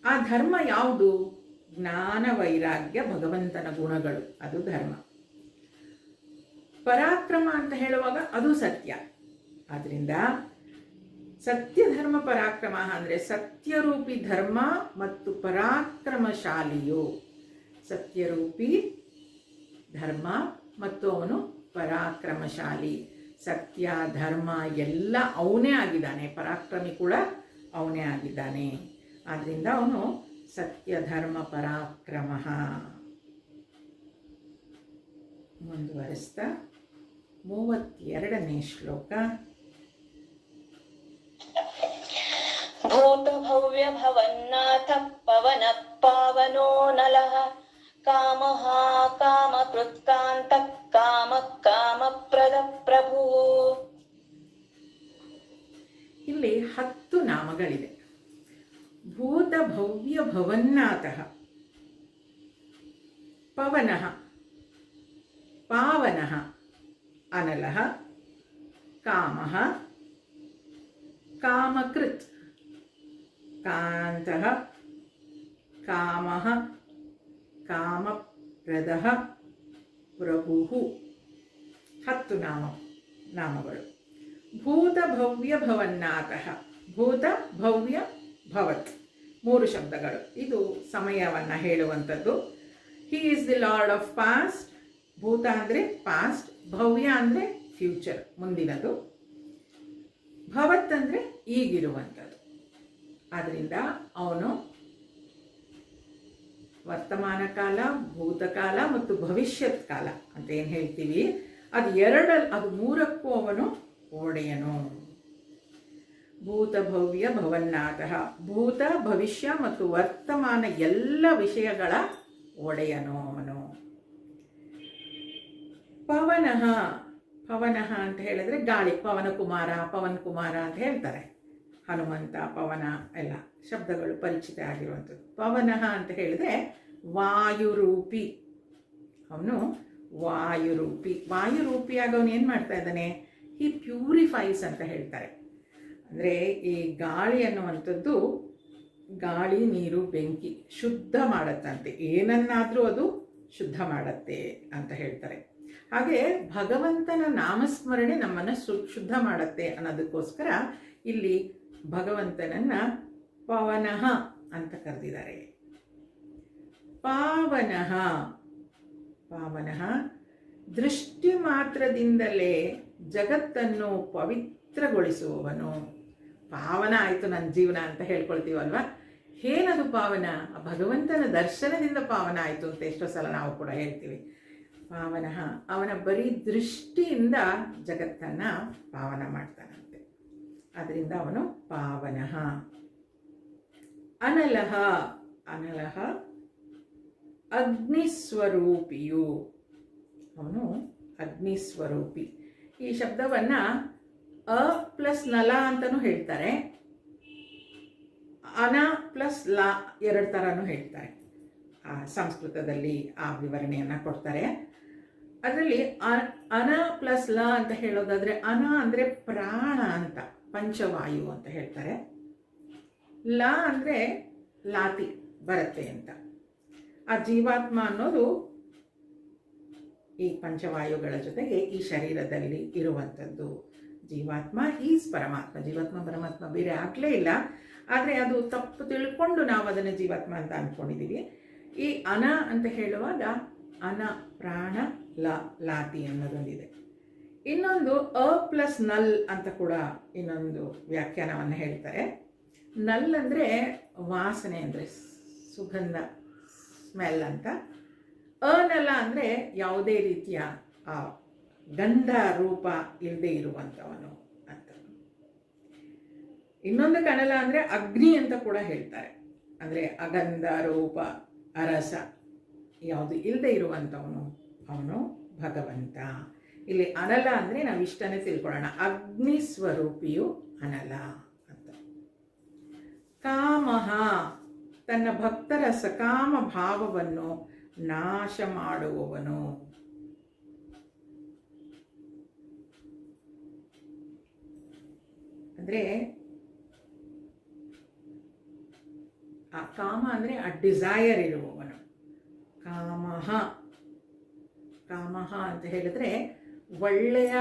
Speaker 1: ಆ ಧರ್ಮ ಯಾವುದು? ಜ್ಞಾನ ವೈರಾಗ್ಯ ಭಗವಂತನ ಗುಣಗಳು, ಅದು ಧರ್ಮ. ಪರಾಕ್ರಮ ಅಂತ ಹೇಳುವಾಗ ಅದು ಸತ್ಯ. ಆದ್ದರಿಂದ ಸತ್ಯ ಧರ್ಮ ಪರಾಕ್ರಮ ಅಂದರೆ ಸತ್ಯರೂಪಿ ಧರ್ಮ ಮತ್ತು ಪರಾಕ್ರಮಶಾಲಿಯು. ಸತ್ಯರೂಪಿ ಧರ್ಮ ಮತ್ತು ಅವನು ಪರಾಕ್ರಮಶಾಲಿ. ಸತ್ಯ ಧರ್ಮ ಎಲ್ಲ ಅವನೇ ಆಗಿದ್ದಾನೆ, ಪರಾಕ್ರಮಿ ಕೂಡ ಅವನೇ ಆಗಿದ್ದಾನೆ. ಆದ್ದರಿಂದ ಅವನು ಸತ್ಯ ಧರ್ಮ ಪರಾಕ್ರಮ. ಮುಂದುವರಿಸ್ತಾ 32ನೇ ಶ್ಲೋಕ.
Speaker 2: ಭೂತ ಭವ್ಯ ಭವನ್ನಾಥ ಪವನ ಪಾವನೋ ನಲಃ ಕಾಮಃ ಕಾಮಕೃತ್ಕಾಂತ ಕಾಮ ಕಾಮಪ್ರದ ಪ್ರಭು.
Speaker 1: ಇಲ್ಲಿ 10 ನಾಮಗಳಿದೆ. ಭೂತ ಭವ್ಯ ಭವನ್ನಾಥಃ, ಪವನಃ ಪಾವನಃ, ಅನಲಃ, ಕಾಮಃ ಕಾಮಕೃತ್, ಕಾಂತಃ ಕಾಮಃ ಕಾಮಪ್ರದಃ ಪ್ರಭುಃ. 10 ನಾಮಗಳು. ಭೂತ ಭವ್ಯ ಭವನ್ನಾಥಃ, ಭೂತ ಭವ್ಯ ಭವತ್ 3 ಶಬ್ದಗಳು. ಇದು ಸಮಯವನ್ನು ಹೇಳುವಂಥದ್ದು. ಹಿ is the lord of past. ಭೂತ ಅಂದರೆ ಪಾಸ್ಟ್, ಭವ್ಯ ಅಂದರೆ ಫ್ಯೂಚರ್, ಮುಂದಿನದು. ಭವತ್ ಅಂದರೆ ಈಗಿರುವಂಥದ್ದು. ಆದ್ದರಿಂದ ಅವನು ವರ್ತಮಾನ ಕಾಲ, ಭೂತಕಾಲ ಮತ್ತು ಭವಿಷ್ಯತ್ ಕಾಲ ಅಂತ ಏನು ಹೇಳ್ತೀವಿ, ಅದು 3ಕ್ಕೂ ಅವನು ಒಡೆಯನು. ಭೂತ ಭವ್ಯ ಭವನ್ನಾಥಃ, ಭೂತ ಭವಿಷ್ಯ ಮತ್ತು ವರ್ತಮಾನ ಎಲ್ಲ ವಿಷಯಗಳ ಒಡೆಯನು ಅವನು. ಪವನಃ, ಪವನಃ ಅಂತ ಹೇಳಿದ್ರೆ ಗಾಳಿ, ಪವನ ಕುಮಾರ ಅಂತ ಹೇಳ್ತಾರೆ. ಹನುಮಂತ, ಪವನ ಎಲ್ಲ ಶಬ್ದಗಳು ಪರಿಚಿತ ಆಗಿರುವಂಥದ್ದು. ಪವನಃ ಅಂತ ಹೇಳಿದ್ರೆ ವಾಯುರೂಪಿ, ಅವನು ವಾಯುರೂಪಿ. ವಾಯುರೂಪಿಯಾಗಿ ಅವನು ಏನು ಮಾಡ್ತಾ ಇದ್ದಾನೆ? ಹಿ ಪ್ಯೂರಿಫೈಸ್ ಅಂತ ಹೇಳ್ತಾರೆ. ಅಂದರೆ ಈ ಗಾಳಿ ಅನ್ನುವಂಥದ್ದು, ಗಾಳಿ ನೀರು ಬೆಂಕಿ ಶುದ್ಧ ಮಾಡತ್ತಂತೆ, ಏನನ್ನಾದರೂ ಅದು ಶುದ್ಧ ಮಾಡತ್ತೆ ಅಂತ ಹೇಳ್ತಾರೆ. ಹಾಗೆ ಭಗವಂತನ ನಾಮಸ್ಮರಣೆ ನಮ್ಮನ್ನು ಶುದ್ಧ ಮಾಡತ್ತೆ ಅನ್ನೋದಕ್ಕೋಸ್ಕರ ಇಲ್ಲಿ ಭಗವಂತನನ್ನು ಪವನಃ ಅಂತ ಕರೆದಿದ್ದಾರೆ. ಪಾವನಃ, ಪಾವನಃ ದೃಷ್ಟಿ ಮಾತ್ರದಿಂದಲೇ ಜಗತ್ತನ್ನು ಪವಿತ್ರಗೊಳಿಸುವವನು. ಪಾವನ ಆಯಿತು ನನ್ನ ಜೀವನ ಅಂತ ಹೇಳ್ಕೊಳ್ತೀವಲ್ವ. ಏನದು ಪಾವನ? ಭಗವಂತನ ದರ್ಶನದಿಂದ ಪಾವನ ಆಯಿತು ಅಂತ ಎಷ್ಟೋ ಸಲ ನಾವು ಕೂಡ ಹೇಳ್ತೀವಿ. ಪಾವನಃ, ಅವನ ಬರೀ ದೃಷ್ಟಿಯಿಂದ ಜಗತ್ತನ್ನು ಪಾವನ ಮಾಡ್ತಾನಂತೆ. ಆದ್ದರಿಂದ ಅವನು ಪಾವನಃ. ಅನಲಃ, ಅನಲಃ ಅಗ್ನಿಸ್ವರೂಪಿಯು. ಅವನು ಅಗ್ನಿಸ್ವರೂಪಿ. ಈ ಶಬ್ದವನ್ನು ಅ ಪ್ಲಸ್ ನಲ ಅಂತಲೂ ಹೇಳ್ತಾರೆ, ಅನ ಪ್ಲಸ್ ಲ ಎರಡು ಥರನೂ ಹೇಳ್ತಾರೆ. ಸಂಸ್ಕೃತದಲ್ಲಿ ಆ ವಿವರಣೆಯನ್ನು ಕೊಡ್ತಾರೆ. ಅದರಲ್ಲಿ ಅನ ಪ್ಲಸ್ ಲ ಅಂತ ಹೇಳೋದಾದರೆ, ಅನ ಅಂದರೆ ಪ್ರಾಣ ಅಂತ, ಪಂಚವಾಯು ಅಂತ ಹೇಳ್ತಾರೆ. ಲ ಅಂದರೆ ಲಾತಿ ಬರುತ್ತೆ ಅಂತ. ಆ ಜೀವಾತ್ಮ ಅನ್ನೋದು ಈ ಪಂಚವಾಯುಗಳ ಜೊತೆಗೆ ಈ ಶರೀರದಲ್ಲಿ ಇರುವಂಥದ್ದು. ಜೀವಾತ್ಮ ಈಸ್ ಪರಮಾತ್ಮ. ಜೀವಾತ್ಮ ಪರಮಾತ್ಮ ಬೇರೆ ಆಗಲೇ ಇಲ್ಲ. ಆದರೆ ಅದು ತಪ್ಪು ತಿಳ್ಕೊಂಡು ನಾವು ಅದನ್ನು ಜೀವಾತ್ಮ ಅಂತ ಅಂದ್ಕೊಂಡಿದ್ದೀವಿ. ಈ ಅನ ಅಂತ ಹೇಳುವಾಗ ಅನ ಪ್ರಾಣ ಲಾತಿ ಅನ್ನೋದೊಂದಿದೆ. ಇನ್ನೊಂದು ಅ ಪ್ಲಸ್ ನಲ್ ಅಂತ ಕೂಡ ಇನ್ನೊಂದು ವ್ಯಾಖ್ಯಾನವನ್ನು ಹೇಳ್ತಾರೆ. ನಲ್ ಅಂದರೆ ವಾಸನೆ, ಅಂದರೆ ಸುಗಂಧ, ಸ್ಮೆಲ್ ಅಂತ. ಅನಲ ಅಂದರೆ ಯಾವುದೇ ರೀತಿಯ ಗಂಧ ರೂಪ ಇಲ್ಲದೆ ಇರುವಂಥವನು ಅಂತ. ಇನ್ನೊಂದು ಕನಲ ಅಂದರೆ ಅಗ್ನಿ ಅಂತ ಕೂಡ ಹೇಳ್ತಾರೆ. ಅಂದರೆ ಅಗಂಧ ರೂಪ ಅರಸ ಯಾವುದು ಇಲ್ಲದೆ ಇರುವಂಥವನು ಅವನು ಭಗವಂತ. ಇಲ್ಲಿ ಅನಲ ಅಂದರೆ ನಾವು ಇಷ್ಟನೇ ತಿಳ್ಕೊಳ್ಳೋಣ, ಅಗ್ನಿ ಸ್ವರೂಪಿಯು ಅನಲ ಅಂತ. ಕಾಮಃ ತನ್ನ ಭಕ್ತರ ಸಕಾಮ ಭಾವವನ್ನು ನಾಶ ಮಾಡುವವನು. ಅಂದರೆ ಆ ಕಾಮ ಅಂದರೆ ಆ ಡಿಸೈರ್ ಇರುವವನು. ಕಾಮಃ ಅಂತ ಹೇಳಿದ್ರೆ ಒಳ್ಳೆಯ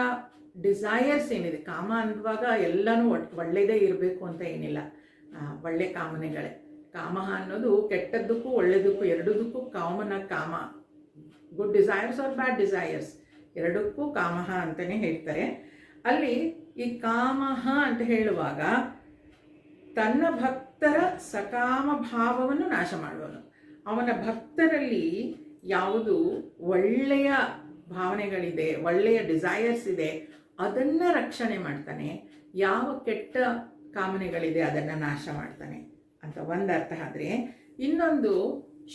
Speaker 1: ಡಿಸೈರ್ಸ್ ಏನಿದೆ, ಕಾಮ ಅನ್ನುವಾಗ ಎಲ್ಲನೂ ಒಳ್ಳೆಯದೇ ಇರಬೇಕು ಅಂತ ಏನಿಲ್ಲ, ಒಳ್ಳೆ ಕಾಮನೆಗಳೇ. ಕಾಮ ಅನ್ನೋದು ಕೆಟ್ಟದ್ದಕ್ಕೂ ಒಳ್ಳೆಯದಕ್ಕೂ ಎರಡದಕ್ಕೂ ಕಾಮ. ಗುಡ್ ಡಿಸೈರ್ಸ್ ಆರ್ ಬ್ಯಾಡ್ ಡಿಸೈರ್ಸ್ ಎರಡಕ್ಕೂ ಕಾಮ ಅಂತಲೇ ಹೇಳ್ತಾರೆ. ಅಲ್ಲಿ ಈ ಕಾಮಃ ಅಂತ ಹೇಳುವಾಗ ತನ್ನ ಭಕ್ತರ ಸಕಾಮ ಭಾವವನ್ನು ನಾಶ ಮಾಡುವನು. ಅವನ ಭಕ್ತರಲ್ಲಿ ಯಾವುದು ಒಳ್ಳೆಯ ಭಾವನೆಗಳಿದೆ, ಒಳ್ಳೆಯ ಡಿಸೈರ್ಸ್ ಇದೆ, ಅದನ್ನು ರಕ್ಷಣೆ ಮಾಡ್ತಾನೆ. ಯಾವ ಕೆಟ್ಟ ಕಾಮನೆಗಳಿದೆ ಅದನ್ನು ನಾಶ ಮಾಡ್ತಾನೆ ಅಂತ ಒಂದು ಅರ್ಥ. ಆದರೆ ಇನ್ನೊಂದು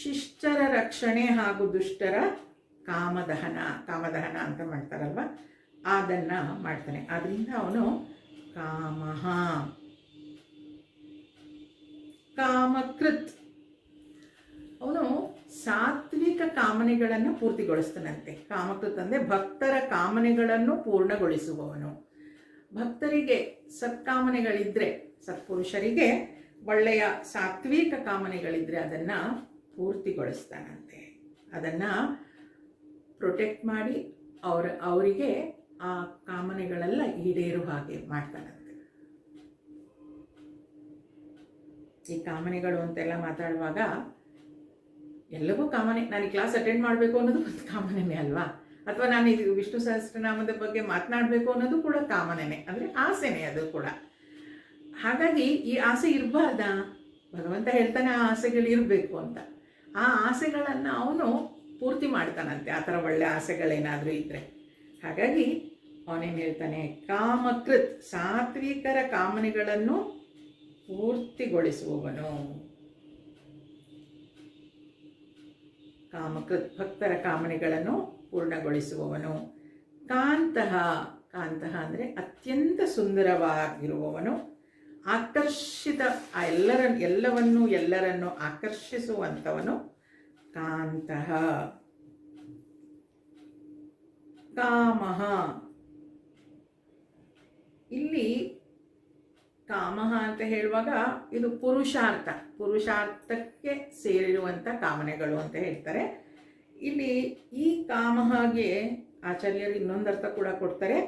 Speaker 1: ಶಿಷ್ಟರ ರಕ್ಷಣೆ ಹಾಗೂ ದುಷ್ಟರ ಕಾಮದಹನ ಅಂತ ಮಾಡ್ತಾರಲ್ವ, ಅದನ್ನು ಮಾಡ್ತಾನೆ. ಆದ್ದರಿಂದ ಅವನು ಕಾಮಃ. ಕಾಮಕೃತ್, ಅವನು ಸಾತ್ವಿಕ ಕಾಮನೆಗಳನ್ನು ಪೂರ್ತಿಗೊಳಿಸ್ತಾನಂತೆ. ಕಾಮಕೃತ್ ಅಂದರೆ ಭಕ್ತರ ಕಾಮನೆಗಳನ್ನು ಪೂರ್ಣಗೊಳಿಸುವವನು. ಭಕ್ತರಿಗೆ ಸತ್ಕಾಮನೆಗಳಿದ್ದರೆ, ಸತ್ಪುರುಷರಿಗೆ ಒಳ್ಳೆಯ ಸಾತ್ವಿಕ ಕಾಮನೆಗಳಿದ್ದರೆ ಅದನ್ನು ಪೂರ್ತಿಗೊಳಿಸ್ತಾನಂತೆ. ಅದನ್ನು ಪ್ರೊಟೆಕ್ಟ್ ಮಾಡಿ ಅವರಿಗೆ ಆ ಕಾಮನೆಗಳೆಲ್ಲ ಈಡೇರೋ ಹಾಗೆ ಮಾಡ್ತಾನಂತೆ. ಈ ಕಾಮನೆಗಳು ಅಂತೆಲ್ಲ ಮಾತಾಡುವಾಗ ಎಲ್ಲವೂ ಕಾಮನೆ. ನಾನು ಈ ಕ್ಲಾಸ್ ಅಟೆಂಡ್ ಮಾಡಬೇಕು ಅನ್ನೋದು ಒಂದು ಕಾಮನೆನೇ ಅಲ್ವಾ? ಅಥವಾ ನಾನು ಇದು ವಿಷ್ಣು ಸಹಸ್ರನಾಮದ ಬಗ್ಗೆ ಮಾತನಾಡಬೇಕು ಅನ್ನೋದು ಕೂಡ ಕಾಮನೆನೇ, ಅಂದರೆ ಆಸೆನೇ ಅದು ಕೂಡ. ಹಾಗಾಗಿ ಈ ಆಸೆ ಇರಬಾರ್ದಾ? ಭಗವಂತ ಹೇಳ್ತಾನೆ ಆ ಆಸೆಗಳು ಇರಬೇಕು ಅಂತ. ಆ ಆಸೆಗಳನ್ನು ಅವನು ಪೂರ್ತಿ ಮಾಡ್ತಾನಂತೆ, ಆ ಥರ ಒಳ್ಳೆ ಆಸೆಗಳೇನಾದರೂ ಇದ್ದರೆ. ಹಾಗಾಗಿ ಅವನೇನು ಹೇಳ್ತಾನೆ, ಕಾಮಕೃತ್, ಸಾತ್ವಿಕರ ಕಾಮನೆಗಳನ್ನು ಪೂರ್ತಿಗೊಳಿಸುವವನು. ಕಾಮಕೃತ್, ಭಕ್ತರ ಕಾಮನೆಗಳನ್ನು ಪೂರ್ಣಗೊಳಿಸುವವನು. ಕಾಂತಃ ಅಂದರೆ ಅತ್ಯಂತ ಸುಂದರವಾಗಿರುವವನು. ಆಕರ್ಷಿತ, ಎಲ್ಲರನ್ನು ಆಕರ್ಷಿಸುವಂಥವನು ಕಾಂತಃ. ಕಾಮಃ, ಇಲ್ಲಿ ಕಾಮಃ ಅಂತ ಹೇಳುವಾಗ ಇದು ಪುರುಷಾರ್ಥಕ್ಕೆ ಸೇರಿರುವಂಥ ಕಾಮನೆಗಳು ಅಂತ ಹೇಳ್ತಾರೆ. ಇಲ್ಲಿ ಈ ಕಾಮಃಗೆ ಆಚಾರ್ಯರು ಇನ್ನೊಂದರ್ಥ ಕೂಡ ಕೊಡ್ತಾರೆ.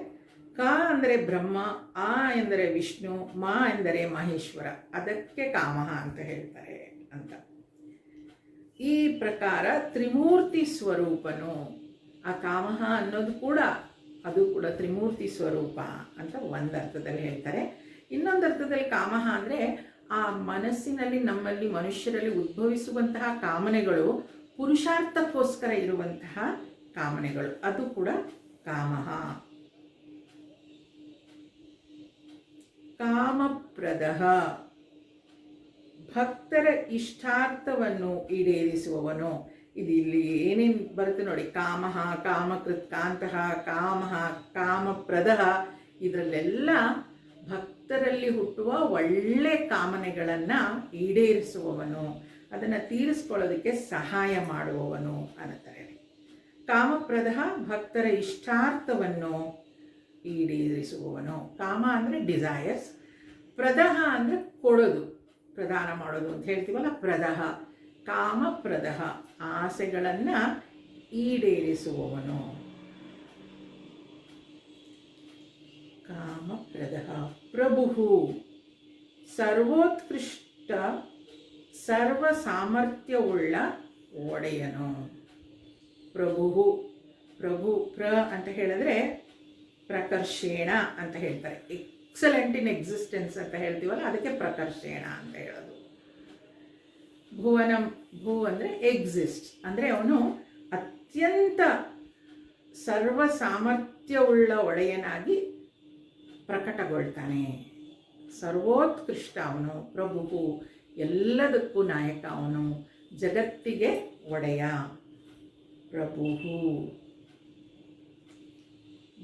Speaker 1: ಕ ಅಂದರೆ ಬ್ರಹ್ಮ, ಆ ಎಂದರೆ ವಿಷ್ಣು, ಮಾ ಎಂದರೆ ಮಹೇಶ್ವರ, ಅದಕ್ಕೆ ಕಾಮಃ ಅಂತ ಹೇಳ್ತಾರೆ ಅಂತ. ಈ ಪ್ರಕಾರ ತ್ರಿಮೂರ್ತಿ ಸ್ವರೂಪನು. ಆ ಕಾಮಃ ಅನ್ನೋದು ಕೂಡ ಅದು ಕೂಡ ತ್ರಿಮೂರ್ತಿ ಸ್ವರೂಪ ಅಂತ ಒಂದು ಅರ್ಥದಲ್ಲಿ ಹೇಳ್ತಾರೆ. ಇನ್ನೊಂದು ಅರ್ಥದಲ್ಲಿ ಕಾಮಃ ಅಂದರೆ ಆ ಮನಸ್ಸಿನಲ್ಲಿ, ನಮ್ಮಲ್ಲಿ ಮನುಷ್ಯರಲ್ಲಿ ಉದ್ಭವಿಸುವಂತಹ ಕಾಮನೆಗಳು ಪುರುಷಾರ್ಥಕ್ಕೋಸ್ಕರ ಇರುವಂತಹ ಕಾಮನೆಗಳು, ಅದು ಕೂಡ ಕಾಮಃ. ಕಾಮಪ್ರದಃ, ಭಕ್ತರ ಇಷ್ಟಾರ್ಥವನ್ನು ಈಡೇರಿಸುವವನು. ಇದು ಇಲ್ಲಿ ಏನೇನು ಬರುತ್ತೆ ನೋಡಿ, ಕಾಮಃ, ಕಾಮಕೃತ್ ಕಾಂತಃ, ಕಾಮಃ, ಕಾಮಪ್ರದಃ, ಇದರಲ್ಲೆಲ್ಲ ಭಕ್ತರಲ್ಲಿ ಹುಟ್ಟುವ ಒಳ್ಳೆ ಕಾಮನೆಗಳನ್ನು ಈಡೇರಿಸುವವನು, ಅದನ್ನು ತೀರಿಸ್ಕೊಳ್ಳೋದಕ್ಕೆ ಸಹಾಯ ಮಾಡುವವನು ಅನ್ನುತ್ತಾರೆ. ಕಾಮಪ್ರದಃ ಭಕ್ತರ ಇಷ್ಟಾರ್ಥವನ್ನು ಈಡೇರಿಸುವವನು. ಕಾಮ ಅಂದರೆ ಡಿಸೈರ್ಸ್, ಪ್ರದಃ ಅಂದರೆ ಕೊಡೋದು, ಪ್ರದಾನ ಮಾಡೋದು ಅಂತ ಹೇಳ್ತೀವಲ್ಲ, ಪ್ರದಃ, ಕಾಮಪ್ರದಃ ಆಸೆಗಳನ್ನು ಈಡೇರಿಸುವವನು. ಕಾಮಪ್ರದಃ ಪ್ರಭು ಸರ್ವೋತ್ಕೃಷ್ಟ ಸರ್ವ ಸಾಮರ್ಥ್ಯವುಳ್ಳ ಒಡೆಯನು. ಪ್ರಭು, ಪ್ರಭು ಪ್ರ ಅಂತ ಹೇಳಿದ್ರೆ ಪ್ರಕರ್ಷೇಣ ಅಂತ ಹೇಳ್ತಾರೆ. ಎಕ್ಸಲೆಂಟ್ ಇನ್ ಎಕ್ಸಿಸ್ಟೆನ್ಸ್ ಅಂತ ಹೇಳ್ತೀವಲ್ಲ, ಅದಕ್ಕೆ ಪ್ರಕರ್ಷೇಣ ಅಂತ ಹೇಳೋದು. ಭುವನಂ, ಭೂ ಅಂದರೆ ಎಕ್ಸಿಸ್ಟ್, ಅಂದರೆ ಅವನು ಅತ್ಯಂತ ಸರ್ವ ಸಾಮರ್ಥ್ಯವುಳ್ಳ ಒಡೆಯನಾಗಿ ಪ್ರಕಟಗೊಳ್ತಾನೆ. ಸರ್ವೋತ್ಕೃಷ್ಟ ಅವನು, ಪ್ರಭು ಎಲ್ಲದಕ್ಕೂ ನಾಯಕ ಅವನು, ಜಗತ್ತಿಗೆ ಒಡೆಯ ಪ್ರಭು.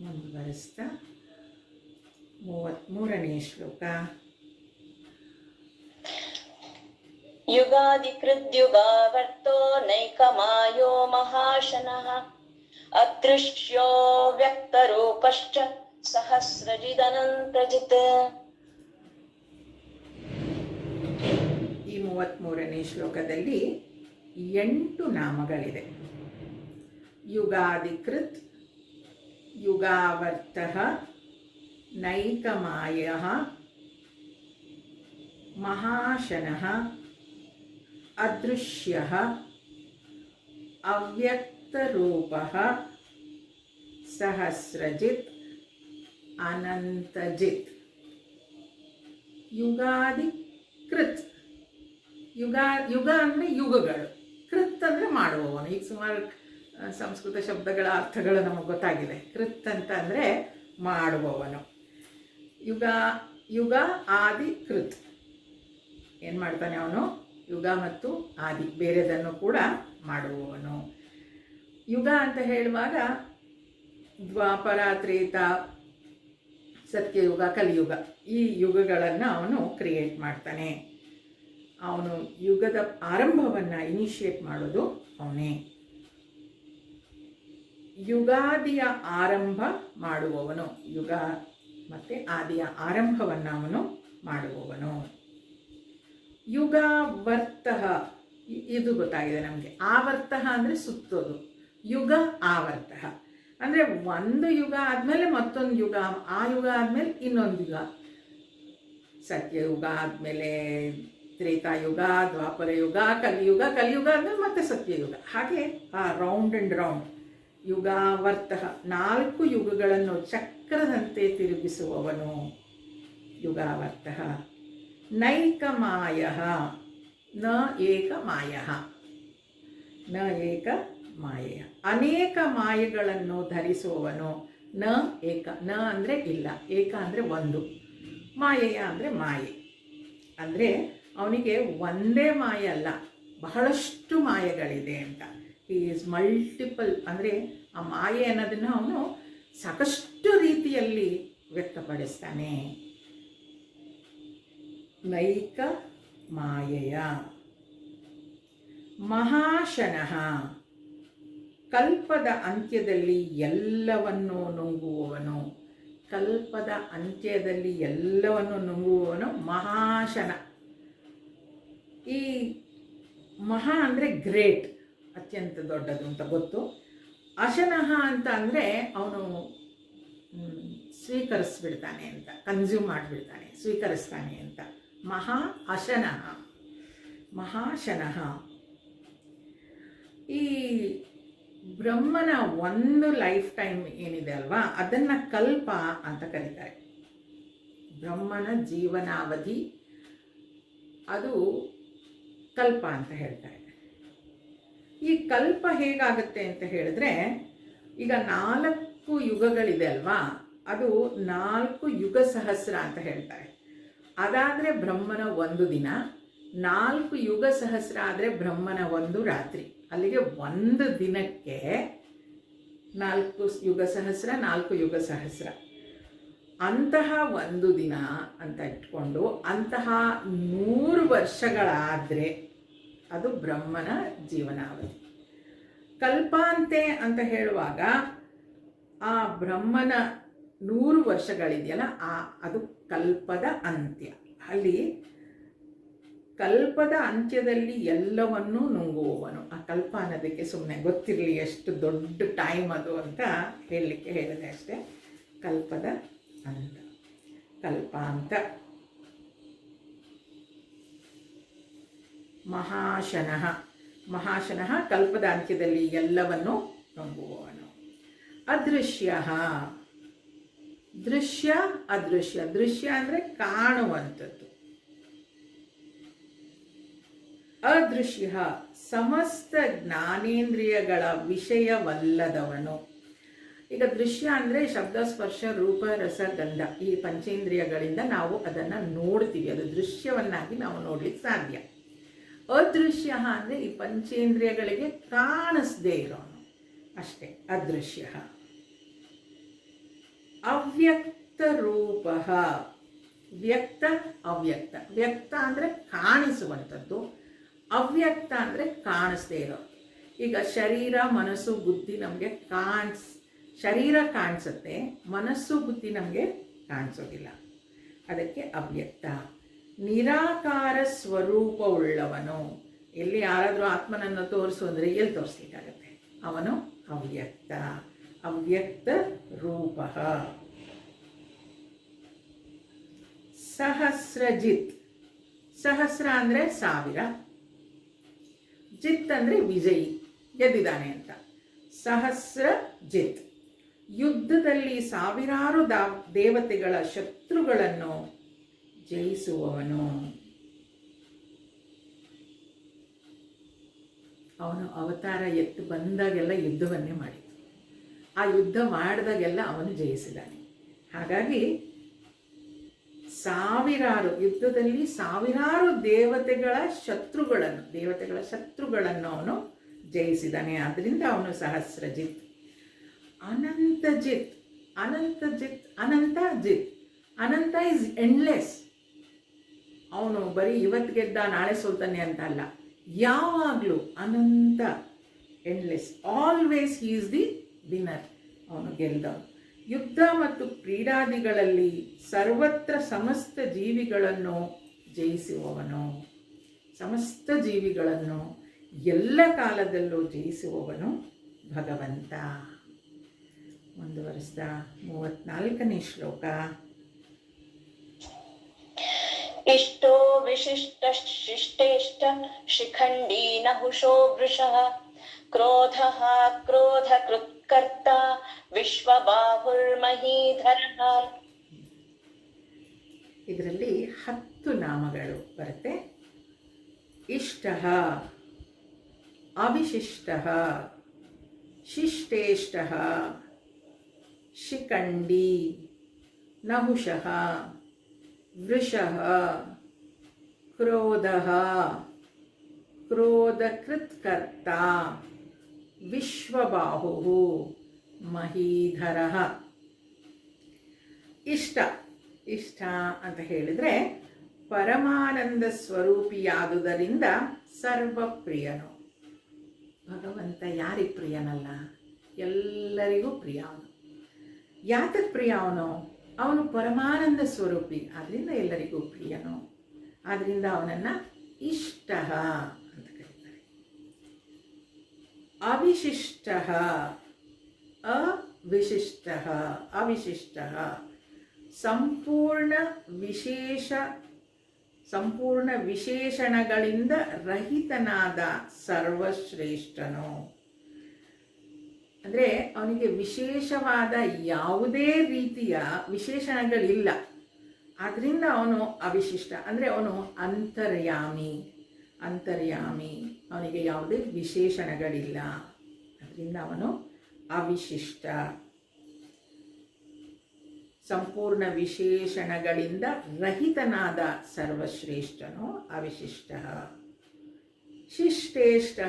Speaker 1: ಮುಂದುವರಿಸ್ತಾ 33ನೇ ಶ್ಲೋಕ.
Speaker 2: ಯುಗಾದಿಕೃದ್ಯುಗಾವರ್ತೋ ನೈಕಮಾಯೋ ಮಹಾಶನಃ ಅದೃಶ್ಯೋ ವ್ಯಕ್ತರೂಪಶ್ಚ ಸಹಸ್ರಜಿದನಂತಜಿತ್.
Speaker 1: ಈ 33ನೇ ಶ್ಲೋಕದಲ್ಲಿ 8 ನಾಮಗಳಿದೆ. ಯುಗಾದಿಕೃತ್, ಯುಗಾವರ್ತಃ, ನೈಕಮಾಯಃ, ಮಹಾಶನಃ, ಅದೃಶ್ಯಃ, ಅವ್ಯಕ್ತರೂಪಃ, ಸಹಸ್ರಜಿತ್, ಅನಂತಜಿತ್. ಯುಗಾದಿಕೃತ್, ಯುಗ ಅಂದರೆ ಯುಗಗಳು, ಕೃತ್ ಅಂದರೆ ಮಾಡುವವನು. ಈಗ ಸುಮಾರು ಸಂಸ್ಕೃತ ಶಬ್ದಗಳ ಅರ್ಥಗಳು ನಮಗೆ ಗೊತ್ತಾಗಿದೆ. ಕೃತ್ ಅಂತ ಅಂದರೆ ಮಾಡುವವನು. ಯುಗ ಆದಿ ಕೃತ್, ಏನು ಮಾಡ್ತಾನೆ ಅವನು? ಯುಗ ಮತ್ತು ಆದಿ ಬೇರೆದನ್ನು ಕೂಡ ಮಾಡುವವನು. ಯುಗ ಅಂತ ಹೇಳುವಾಗ ದ್ವಾಪರ, ತ್ರೇತ, ಸತ್ಯಯುಗ, ಕಲಿಯುಗ, ಈ ಯುಗಗಳನ್ನು ಅವನು ಕ್ರಿಯೇಟ್ ಮಾಡ್ತಾನೆ. ಅವನು ಯುಗದ ಆರಂಭವನ್ನು ಇನಿಷಿಯೇಟ್ ಮಾಡೋದು ಅವನೇ. ಯುಗಾದಿಯ ಆರಂಭ ಮಾಡುವವನು, ಯುಗ ಮತ್ತು ಆದಿಯ ಆರಂಭವನ್ನು ಅವನು ಮಾಡುವವನು. ಯುಗಾವರ್ತಃ, ಇದು ಗೊತ್ತಾಗಿದೆ ನಮಗೆ. ಆವರ್ತಃ ಅಂದರೆ ಸುತ್ತೋದು, ಯುಗ ಆವರ್ತಃ ಅಂದರೆ ಒಂದು ಯುಗ ಆದಮೇಲೆ ಮತ್ತೊಂದು ಯುಗ, ಆ ಯುಗ ಆದಮೇಲೆ ಇನ್ನೊಂದು ಯುಗ. ಸತ್ಯಯುಗ ಆದಮೇಲೆ ತ್ರೇತಾಯುಗ, ದ್ವಾಪರ ಯುಗ, ಕಲಿಯುಗ, ಕಲಿಯುಗ ಆದಮೇಲೆ ಮತ್ತೆ ಸತ್ಯಯುಗ. ಹಾಗೆ ಆ ರೌಂಡ್ ಆ್ಯಂಡ್ ರೌಂಡ್ ಯುಗಾವರ್ತಃ, 4 ಯುಗಗಳನ್ನು ಚಕ್ರದಂತೆ ತಿರುಗಿಸುವವನು ಯುಗಾವರ್ತಃ. ನೈಕಮಾಯಃ, ನ ಏಕ ಮಾಯಃ, ನ ಏಕ ಮಾಯೆಯ, ಅನೇಕ ಮಾಯೆಗಳನ್ನು ಧರಿಸುವವನು. ನ ಏಕ, ನ ಅಂದರೆ ಇಲ್ಲ, ಏಕ ಅಂದರೆ ಒಂದು, ಮಾಯೆಯ ಅಂದರೆ ಮಾಯೆ. ಅಂದರೆ ಅವನಿಗೆ ಒಂದೇ ಮಾಯೆ ಅಲ್ಲ, ಬಹಳಷ್ಟು ಮಾಯೆಗಳಿದೆ ಅಂತ. ಹಿ ಈಸ್ ಮಲ್ಟಿಪಲ್, ಅಂದರೆ ಆ ಮಾಯೆ ಅನ್ನೋದನ್ನು ಅವನು ಸಾಕಷ್ಟು ರೀತಿಯಲ್ಲಿ ವ್ಯಕ್ತಪಡಿಸ್ತಾನೆ. ನೈಕ ಮಾಯೆಯ. ಮಹಾಶನಃ, ಕಲ್ಪದ ಅಂತ್ಯದಲ್ಲಿ ಎಲ್ಲವನ್ನೂ ನುಂಗುವವನು. ಕಲ್ಪದ ಅಂತ್ಯದಲ್ಲಿ ಎಲ್ಲವನ್ನು ನುಂಗುವವನು ಮಹಾಶನ. ಈ ಮಹಾ ಅಂದರೆ ಗ್ರೇಟ್, ಅತ್ಯಂತ ದೊಡ್ಡದು ಅಂತ ಗೊತ್ತು. ಅಶನಃ ಅಂತ ಅಂದರೆ ಅವನು ಸ್ವೀಕರಿಸ್ಬಿಡ್ತಾನೆ ಅಂತ, ಕನ್ಸ್ಯೂಮ್ ಮಾಡಿಬಿಡ್ತಾನೆ, ಸ್ವೀಕರಿಸ್ತಾನೆ ಅಂತ. ಮಹಾ ಅಶನಃ, ಮಹಾಶನಃ. ಈ ಬ್ರಹ್ಮನ ಒಂದು ಲೈಫ್ ಟೈಮ್ ಏನಿದೆ ಅಲ್ವಾ, ಅದನ್ನು ಕಲ್ಪ ಅಂತ ಕರೀತಾರೆ. ಬ್ರಹ್ಮನ ಜೀವನಾವಧಿ ಅದು ಕಲ್ಪ ಅಂತ ಹೇಳ್ತಾರೆ. ಈ ಕಲ್ಪ ಹೇಗಾಗುತ್ತೆ ಅಂತ ಹೇಳಿದ್ರೆ, ಈಗ 4 ಯುಗಗಳಿದೆ ಅಲ್ವಾ, ಅದು 4 ಯುಗ ಸಹಸ್ರ ಅಂತ ಹೇಳ್ತಾರೆ. ಅದಾದರೆ ಬ್ರಹ್ಮನ 1 ದಿನ, 4 ಯುಗ ಸಹಸ್ರ ಆದರೆ ಬ್ರಹ್ಮನ ಒಂದು ರಾತ್ರಿ. ಅಲ್ಲಿಗೆ ಒಂದು ದಿನಕ್ಕೆ 4 ಯುಗ ಸಹಸ್ರ, 4 ಯುಗ ಸಹಸ್ರ. ಅಂತಹ ಒಂದು ದಿನ ಅಂತ ಇಟ್ಕೊಂಡು ಅಂತಹ 100 ವರ್ಷಗಳಾದರೆ ಅದು ಬ್ರಹ್ಮನ ಜೀವನಾವಧಿ. ಕಲ್ಪಾಂತೆ ಅಂತ ಹೇಳುವಾಗ ಆ ಬ್ರಹ್ಮನ 100 ವರ್ಷಗಳಿದೆಯಲ್ಲ, ಅದು ಕಲ್ಪದ ಅಂತ್ಯ. ಅಲ್ಲಿ ಕಲ್ಪದ ಅಂತ್ಯದಲ್ಲಿ ಎಲ್ಲವನ್ನೂ ನುಂಗುವವನು. ಆ ಕಲ್ಪ ಅನ್ನೋದಕ್ಕೆ ಸುಮ್ಮನೆ ಗೊತ್ತಿರಲಿ ಎಷ್ಟು ದೊಡ್ಡ ಟೈಮ್ ಅದು ಅಂತ ಹೇಳಲಿಕ್ಕೆ ಹೇಳಿದೆ ಅಷ್ಟೇ. ಕಲ್ಪದ ಅಂತ, ಕಲ್ಪಾಂತ. ಮಹಾಶನಃ, ಮಹಾಶನಃ ಕಲ್ಪದ ಅಂತ್ಯದಲ್ಲಿ ಎಲ್ಲವನ್ನೂ ನುಂಗುವವನು. ಅದೃಶ್ಯ, ದೃಶ್ಯ ಅದೃಶ್ಯ. ದೃಶ್ಯ ಅಂದರೆ ಕಾಣುವಂಥದ್ದು. ಅದೃಶ್ಯ ಸಮಸ್ತ ಜ್ಞಾನೇಂದ್ರಿಯಗಳ ವಿಷಯವಲ್ಲದವನು. ಈಗ ದೃಶ್ಯ ಅಂದರೆ ಶಬ್ದ, ಸ್ಪರ್ಶ, ರೂಪ, ರಸ, ಗಂಧ, ಈ ಪಂಚೇಂದ್ರಿಯಗಳಿಂದ ನಾವು ಅದನ್ನು ನೋಡ್ತೀವಿ. ಅದು ದೃಶ್ಯವನ್ನಾಗಿ ನಾವು ನೋಡ್ಲಿಕ್ಕೆ ಸಾಧ್ಯ. ಅದೃಶ್ಯ ಅಂದರೆ ಈ ಪಂಚೇಂದ್ರಿಯಗಳಿಗೆ ಕಾಣಿಸದೇ ಇರೋನು ಅಷ್ಟೇ, ಅದೃಶ್ಯ. ಅವ್ಯಕ್ತ ರೂಪ, ವ್ಯಕ್ತ ಅವ್ಯಕ್ತ. ವ್ಯಕ್ತ ಅಂದರೆ ಕಾಣಿಸುವಂಥದ್ದು, ಅವ್ಯಕ್ತ ಅಂದರೆ ಕಾಣಿಸ್ದೇ ಇರೋದು. ಈಗ ಶರೀರ, ಮನಸ್ಸು, ಬುದ್ಧಿ ನಮಗೆ ಶರೀರ ಕಾಣಿಸುತ್ತೆ, ಮನಸ್ಸು ಬುದ್ಧಿ ನಮಗೆ ಕಾಣಿಸೋದಿಲ್ಲ. ಅದಕ್ಕೆ ಅವ್ಯಕ್ತ. ನಿರಾಕಾರ ಸ್ವರೂಪವುಳ್ಳವನು. ಎಲ್ಲಿ ಯಾರಾದರೂ ಆತ್ಮನನ್ನು ತೋರಿಸು ಅಂದರೆ ಎಲ್ಲಿ ತೋರಿಸ್ಲಿಕ್ಕಾಗತ್ತೆ? ಅವನು ಅವ್ಯಕ್ತ, ಅವ್ಯಕ್ತ ರೂಪ. ಸಹಸ್ರಜಿತ್, ಸಹಸ್ರ ಅಂದರೆ 1000, ಜಿತ್ ಅಂದರೆ ವಿಜಯಿ, ಗೆದ್ದಿದ್ದಾನೆ ಅಂತ. ಸಹಸ್ರಜಿತ್, ಯುದ್ಧದಲ್ಲಿ ಸಾವಿರಾರು ದೇವತೆಗಳ ಶತ್ರುಗಳನ್ನು ಜಯಿಸುವವನು. ಅವನು ಅವತಾರ ಎತ್ತು ಬಂದಾಗೆಲ್ಲ ಯುದ್ಧವನ್ನೇ ಮಾಡಿದ. ಆ ಯುದ್ಧ ಮಾಡಿದಾಗೆಲ್ಲ ಅವನು ಜಯಿಸಿದ್ದಾನೆ. ಹಾಗಾಗಿ ಯುದ್ಧದಲ್ಲಿ ಸಾವಿರಾರು ದೇವತೆಗಳ ಶತ್ರುಗಳನ್ನು ಅವನು ಜಯಿಸಿದ್ದಾನೆ. ಆದ್ದರಿಂದ ಅವನು ಸಹಸ್ರಜಿತ್. ಅನಂತಜಿತ್, ಅನಂತಜಿತ್. ಅನಂತ ಇಸ್ ಎಂಡ್ಲೆಸ್. ಅವನು ಬರೀ ಇವತ್ತು ಗೆದ್ದ ನಾಳೆ ಸೋಲ್ತಾನೆ ಅಂತ ಅಲ್ಲ, ಯಾವಾಗಲೂ ಅನಂತ, endless. Always he is the winner. ಅವನು ಗೆಲ್ದವನು. ಯುದ್ಧ ಮತ್ತು ಕ್ರೀಡಾದಿಗಳಲ್ಲಿ ಸರ್ವತ್ರ ಸಮಸ್ತ ಜೀವಿಗಳನ್ನು ಜಯಿಸುವವನು. ಸಮಸ್ತ ಜೀವಿಗಳನ್ನು ಎಲ್ಲ ಕಾಲದಲ್ಲೂ ಜಯಿಸುವವನು ಭಗವಂತ. ಮುಂದುವರಿಸಿದ 34ನೇ ಶ್ಲೋಕ.
Speaker 2: ಇಷ್ಟೋ ವಿಶಿಷ್ಟ ಶಿಷ್ಟೇಷ್ಟ ಶಿಖಂಡಿ ನಹುಷೋ ವೃಷಃ ಕ್ರೋಧಃ ಕ್ರೋಧ ಕೃತ್ಕರ್ತ ವಿಶ್ವಬಾಹುರ್ಮಹೀಧರಃ.
Speaker 1: ಇದರಲ್ಲಿ 10 ನಾಮಗಳು ಬರುತ್ತೆ. ಇಷ್ಟಃ, ಅವಿಶಿಷ್ಟಃ, ಶಿಷ್ಟೇಷ್ಟಃ, ಶಿಖಂಡಿ, ನಹುಷಃ, ವೃಷಃ, ಕ್ರೋಧಃ, ಕ್ರೋಧಕೃತ್ಕರ್ತ, ವಿಶ್ವಬಾಹುಃ, ಮಹೀಧರಃ. ಇಷ್ಟ ಅಂತ ಹೇಳಿದರೆ ಪರಮಾನಂದ ಸ್ವರೂಪಿಯಾದುದರಿಂದ ಸರ್ವಪ್ರಿಯನು. ಭಗವಂತ ಯಾರಿಗೆ ಪ್ರಿಯನಲ್ಲ? ಎಲ್ಲರಿಗೂ ಪ್ರಿಯ ಅವನು. ಯಾತಕ್ಕೆ ಪ್ರಿಯ ಅವನು? ಅವನು ಪರಮಾನಂದ ಸ್ವರೂಪಿ, ಆದ್ದರಿಂದ ಎಲ್ಲರಿಗೂ ಪ್ರಿಯನು. ಆದ್ದರಿಂದ ಅವನನ್ನು ಇಷ್ಟ ಅಂತ ಕರೀತಾರೆ. ಅವಿಶಿಷ್ಟ, ಅವಿಶಿಷ್ಟ, ಅವಿಶಿಷ್ಟ, ಸಂಪೂರ್ಣ ವಿಶೇಷಣಗಳಿಂದ ರಹಿತನಾದ ಸರ್ವಶ್ರೇಷ್ಠನು. ಅಂದರೆ ಅವನಿಗೆ ವಿಶೇಷವಾದ ಯಾವುದೇ ರೀತಿಯ ವಿಶೇಷಣಗಳಿಲ್ಲ. ಆದ್ದರಿಂದ ಅವನು ಅವಿಶಿಷ್ಟ. ಅಂದರೆ ಅವನು ಅಂತರ್ಯಾಮಿ, ಅವನಿಗೆ ಯಾವುದೇ ವಿಶೇಷಣಗಳಿಲ್ಲ. ಅದರಿಂದ ಅವನು ಅವಿಶಿಷ್ಟ. ಸಂಪೂರ್ಣ ವಿಶೇಷಣಗಳಿಂದ ರಹಿತನಾದ ಸರ್ವಶ್ರೇಷ್ಠನು ಅವಿಶಿಷ್ಟ. ಶಿಷ್ಟೇಷ್ಟ,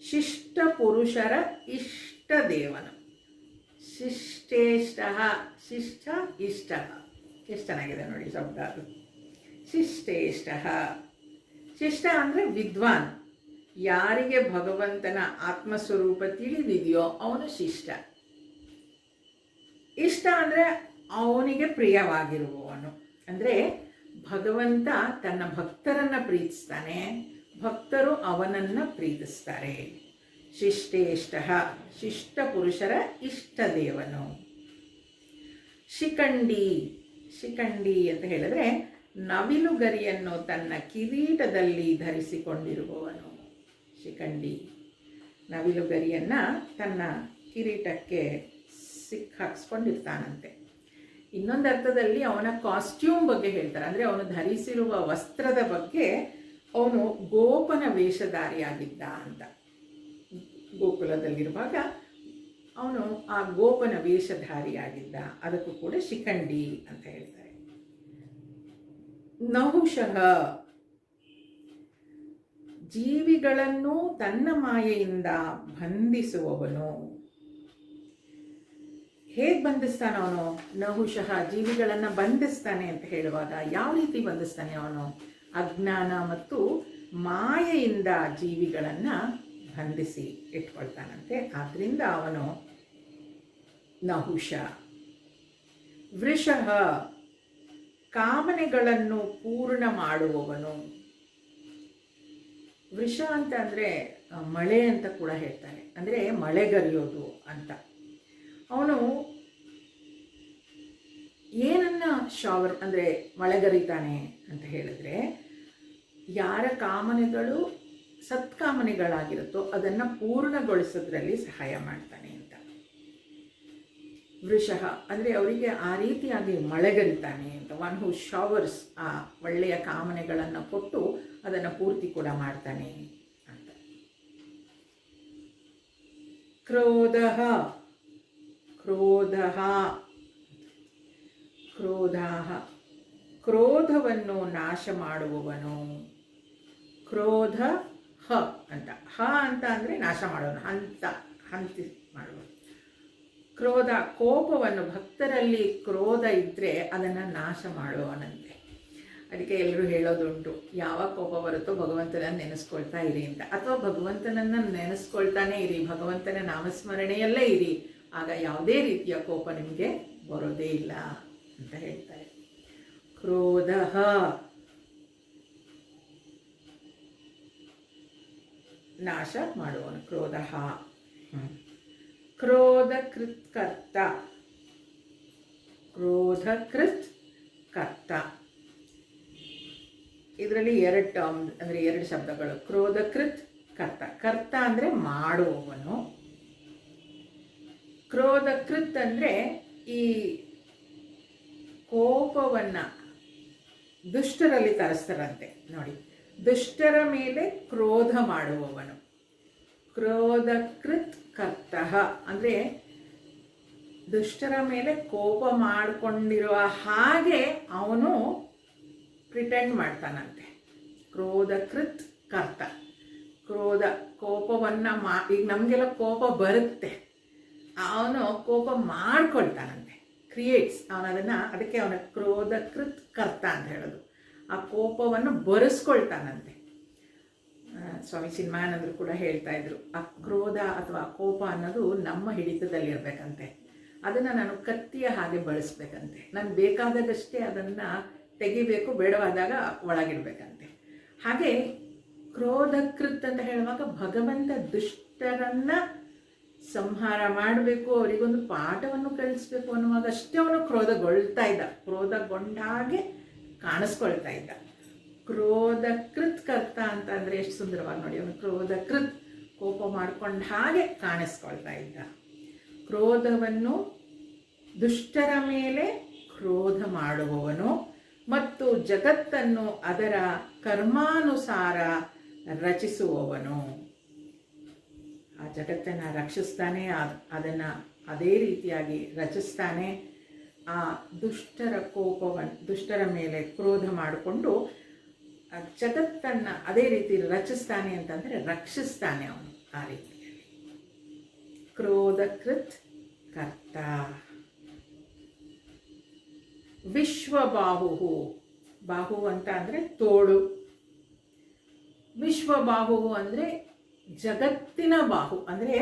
Speaker 1: ಶಿಷ್ಟ ಪುರುಷರ ಇಷ್ಟ ದೇವನು. ಶಿಷ್ಟೇಷ್ಟ, ಶಿಷ್ಟ ಇಷ್ಟ, ಎಷ್ಟು ಚೆನ್ನಾಗಿದೆ ನೋಡಿ ಶಬ್ದ ಅದು. ಶಿಷ್ಟೇಷ್ಟ, ಶಿಷ್ಟ ಅಂದರೆ ವಿದ್ವಾನ್. ಯಾರಿಗೆ ಭಗವಂತನ ಆತ್ಮಸ್ವರೂಪ ತಿಳಿದಿದೆಯೋ ಅವನು ಶಿಷ್ಟ. ಇಷ್ಟ ಅಂದರೆ ಅವನಿಗೆ ಪ್ರಿಯವಾಗಿರುವವನು. ಅಂದರೆ ಭಗವಂತ ತನ್ನ ಭಕ್ತರನ್ನು ಪ್ರೀತಿಸ್ತಾನೆ, ಭಕ್ತರು ಅವನನ್ನು ಪ್ರೀತಿಸ್ತಾರೆ. ಶಿಷ್ಟೇಷ್ಟ, ಶಿಷ್ಟ ಪುರುಷರ ಇಷ್ಟ ದೇವನು. ಶಿಖಂಡಿ, ಶಿಖಂಡಿ ಅಂತ ಹೇಳಿದ್ರೆ ನವಿಲುಗರಿಯನ್ನು ತನ್ನ ಕಿರೀಟದಲ್ಲಿ ಧರಿಸಿಕೊಂಡಿರುವವನು. ಶಿಖಂಡಿ ನವಿಲುಗರಿಯನ್ನು ತನ್ನ ಕಿರೀಟಕ್ಕೆ ಹಾಕ್ಸ್ಕೊಂಡಿರ್ತಾನಂತೆ. ಇನ್ನೊಂದು ಅರ್ಥದಲ್ಲಿ ಅವನ ಕಾಸ್ಟ್ಯೂಮ್ ಬಗ್ಗೆ ಹೇಳ್ತಾರೆ. ಅಂದರೆ ಅವನು ಧರಿಸಿರುವ ವಸ್ತ್ರದ ಬಗ್ಗೆ ಅವನು ಗೋಪನ ವೇಷಧಾರಿಯಾಗಿದ್ದ ಅಂತ. ಗೋಕುಲದಲ್ಲಿರುವಾಗ ಅವನು ಆ ಗೋಪನ ವೇಷಧಾರಿಯಾಗಿದ್ದ, ಅದಕ್ಕೂ ಕೂಡ ಶಿಖಂಡಿ ಅಂತ ಹೇಳ್ತಾರೆ. ನಹುಷಃ, ಜೀವಿಗಳನ್ನು ತನ್ನ ಮಾಯೆಯಿಂದ ಬಂಧಿಸುವವನು. ಹೇಗೆ ಬಂಧಿಸ್ತಾನೆ ಅವನು? ನಹುಷಃ, ಜೀವಿಗಳನ್ನು ಬಂಧಿಸ್ತಾನೆ ಅಂತ ಹೇಳುವಾಗ ಯಾವ ರೀತಿ ಬಂಧಿಸ್ತಾನೆ ಅವನು? ಅಜ್ಞಾನ ಮತ್ತು ಮಾಯೆಯಿಂದ ಜೀವಿಗಳನ್ನು ಬಂಧಿಸಿ ಇಟ್ಕೊಳ್ತಾನಂತೆ. ಆದ್ದರಿಂದ ಅವನು ನಹುಷ. ವೃಷಃ, ಕಾಮನೆಗಳನ್ನು ಪೂರ್ಣ ಮಾಡುವವನು. ವೃಷ ಅಂತ ಅಂದರೆ ಮಳೆ ಅಂತ ಕೂಡ ಹೇಳ್ತಾರೆ, ಅಂದರೆ ಮಳೆಗರಿಯೋದು ಅಂತ. ಅವನು ಏನನ್ನ ಶಾವರ್ ಅಂದರೆ ಮಳೆಗರಿತಾನೆ ಅಂತ ಹೇಳಿದ್ರೆ, ಯಾರ ಕಾಮನೆಗಳು ಸತ್ಕಾಮನೆಗಳಾಗಿರುತ್ತೋ ಅದನ್ನು ಪೂರ್ಣಗೊಳಿಸೋದ್ರಲ್ಲಿ ಸಹಾಯ ಮಾಡ್ತಾನೆ ಅಂತ. ವೃಷಃ ಅಂದರೆ ಅವರಿಗೆ ಆ ರೀತಿಯಾಗಿ ಮಳೆಗರಿತಾನೆ ಅಂತ. ಒನ್ ಹೂ ಶವರ್ಸ್, ಆ ಒಳ್ಳೆಯ ಕಾಮನೆಗಳನ್ನು ಕೊಟ್ಟು ಅದನ್ನು ಪೂರ್ತಿ ಕೂಡ ಮಾಡ್ತಾನೆ ಅಂತ. ಕ್ರೋಧಃ, ಕ್ರೋಧಃ, ಕ್ರೋಧಾಃ, ಕ್ರೋಧವನ್ನು ನಾಶ ಮಾಡುವವನು. ಕ್ರೋಧ ಹ ಅಂತ, ಹ ಅಂತ ಅಂದರೆ ನಾಶ ಮಾಡೋನು, ಹಂತಿ ಮಾಡುವನು. ಕ್ರೋಧ, ಕೋಪವನ್ನು, ಭಕ್ತರಲ್ಲಿ ಕ್ರೋಧ ಇದ್ದರೆ ಅದನ್ನು ನಾಶ ಮಾಡುವವನಂತೆ. ಅದಕ್ಕೆ ಎಲ್ಲರೂ ಹೇಳೋದುಂಟು, ಯಾವಾಗ ಕೋಪ ಬರುತ್ತೋ ಭಗವಂತನ ನೆನೆಸ್ಕೊಳ್ತಾ ಇರಿ ಅಂತ, ಅಥವಾ ಭಗವಂತನನ್ನು ನೆನೆಸ್ಕೊಳ್ತಾನೆ ಇರಿ, ಭಗವಂತನ ನಾಮಸ್ಮರಣೆಯಲ್ಲೇ ಇರಿ, ಆಗ ಯಾವುದೇ ರೀತಿಯ ಕೋಪ ನಿಮಗೆ ಬರೋದೇ ಇಲ್ಲ ಅಂತ ಹೇಳ್ತಾರೆ. ಕ್ರೋಧ ನಾಶ ಮಾಡುವನು, ಕ್ರೋಧ. ಕ್ರೋಧಕೃತ್ ಕರ್ತ, ಕ್ರೋಧಕೃತ್ ಕರ್ತ. ಇದರಲ್ಲಿ ಎರಡು ಟರ್ಮ್ ಅಂದರೆ ಎರಡು ಶಬ್ದಗಳು. ಕ್ರೋಧಕೃತ್ ಕರ್ತ, ಕರ್ತ ಅಂದರೆ ಮಾಡುವವನು. ಕ್ರೋಧಕೃತ್ ಅಂದರೆ ಈ ಕೋಪವನ್ನು ದುಷ್ಟರಲ್ಲಿ ತರಿಸ್ತಾರಂತೆ ನೋಡಿ, ದುಷ್ಟರ ಮೇಲೆ ಕ್ರೋಧ ಮಾಡುವವನು. ಕ್ರೋಧಕೃತ್ ಕರ್ತಃ ಅಂದರೆ ದುಷ್ಟರ ಮೇಲೆ ಕೋಪ ಮಾಡಿಕೊಂಡಿರುವ ಹಾಗೆ ಅವನು ಪ್ರಿಟೆಂಡ್ ಮಾಡ್ತಾನಂತೆ. ಕ್ರೋಧಕೃತ್ ಕರ್ತ, ಕ್ರೋಧ ಕೋಪವನ್ನು ಈಗ ನಮಗೆಲ್ಲ ಕೋಪ ಬರುತ್ತೆ, ಅವನು ಕೋಪ ಮಾಡ್ಕೊಳ್ತಾನಂತೆ, ಕ್ರಿಯೇಟ್ಸ್ ಅವನು ಅದಕ್ಕೆ ಅವನ ಕ್ರೋಧಕೃತ್ ಕರ್ತ ಅಂತ ಹೇಳೋದು. ಆ ಕೋಪವನ್ನು ಬರೆಸ್ಕೊಳ್ತಾನಂತೆ. ಸ್ವಾಮಿ ಚಿನ್ಮಯಾನಂದರು ಕೂಡ ಹೇಳ್ತಾ ಇದ್ರು, ಆ ಕ್ರೋಧ ಅಥವಾ ಕೋಪ ಅನ್ನೋದು ನಮ್ಮ ಹಿಡಿತದಲ್ಲಿರ್ಬೇಕಂತೆ. ಅದನ್ನು ನಾನು ಕತ್ತಿಯ ಹಾಗೆ ಬಳಸ್ಬೇಕಂತೆ. ನಾನು ಬೇಕಾದಾಗಷ್ಟೇ ಅದನ್ನು ತೆಗಿಬೇಕು, ಬೇಡವಾದಾಗ ಒಳಗಿಡ್ಬೇಕಂತೆ. ಹಾಗೆ ಕ್ರೋಧಕೃತ್ ಅಂತ ಹೇಳುವಾಗ ಭಗವಂತ ದುಷ್ಟರನ್ನು ಸಂಹಾರ ಮಾಡಬೇಕು, ಅವರಿಗೊಂದು ಪಾಠವನ್ನು ಕಲಿಸ್ಬೇಕು ಅನ್ನುವಾಗ ಅಷ್ಟೇ ಅವನು ಕ್ರೋಧಗೊಳ್ತಾ ಇದ್ದ, ಕ್ರೋಧಗೊಂಡ ಹಾಗೆ ಕಾಣಿಸ್ಕೊಳ್ತಾ ಇದ್ದ. ಕ್ರೋಧಕೃತ್ ಕರ್ತ ಅಂತ ಅಂದರೆ ಎಷ್ಟು ಸುಂದರವಾಗಿ ನೋಡಿ, ಅವನು ಕ್ರೋಧಕೃತ್ ಕೋಪ ಮಾಡ್ಕೊಂಡ ಹಾಗೆ ಕಾಣಿಸ್ಕೊಳ್ತಾ ಇದ್ದ. ಕ್ರೋಧವನ್ನು ದುಷ್ಟರ ಮೇಲೆ ಕ್ರೋಧ ಮಾಡುವವನು ಮತ್ತು ಜಗತ್ತನ್ನು ಅದರ ಕರ್ಮಾನುಸಾರ ರಚಿಸುವವನು. ಆ ಜಗತ್ತನ್ನು ರಕ್ಷಿಸ್ತಾನೆ, ಅದನ್ನು ಅದೇ ರೀತಿಯಾಗಿ ರಚಿಸ್ತಾನೆ. ಆ ದುಷ್ಟರ ಮೇಲೆ ಕ್ರೋಧ ಮಾಡಿಕೊಂಡು ಜಗತ್ತನ್ನು ಅದೇ ರೀತಿ ರಚಿಸ್ತಾನೆ ಅಂತಂದರೆ ರಕ್ಷಿಸ್ತಾನೆ ಅವನು. ಆ ರೀತಿಯಲ್ಲಿ ಕ್ರೋಧಕೃತ್ ಕರ್ತ. ವಿಶ್ವಬಾಹು, ಬಾಹು ಅಂತ ಅಂದರೆ ತೋಳು. ವಿಶ್ವಬಾಹು ಅಂದರೆ ಜಗತ್ತಿನ ಬಾಹು, ಅಂದರೆ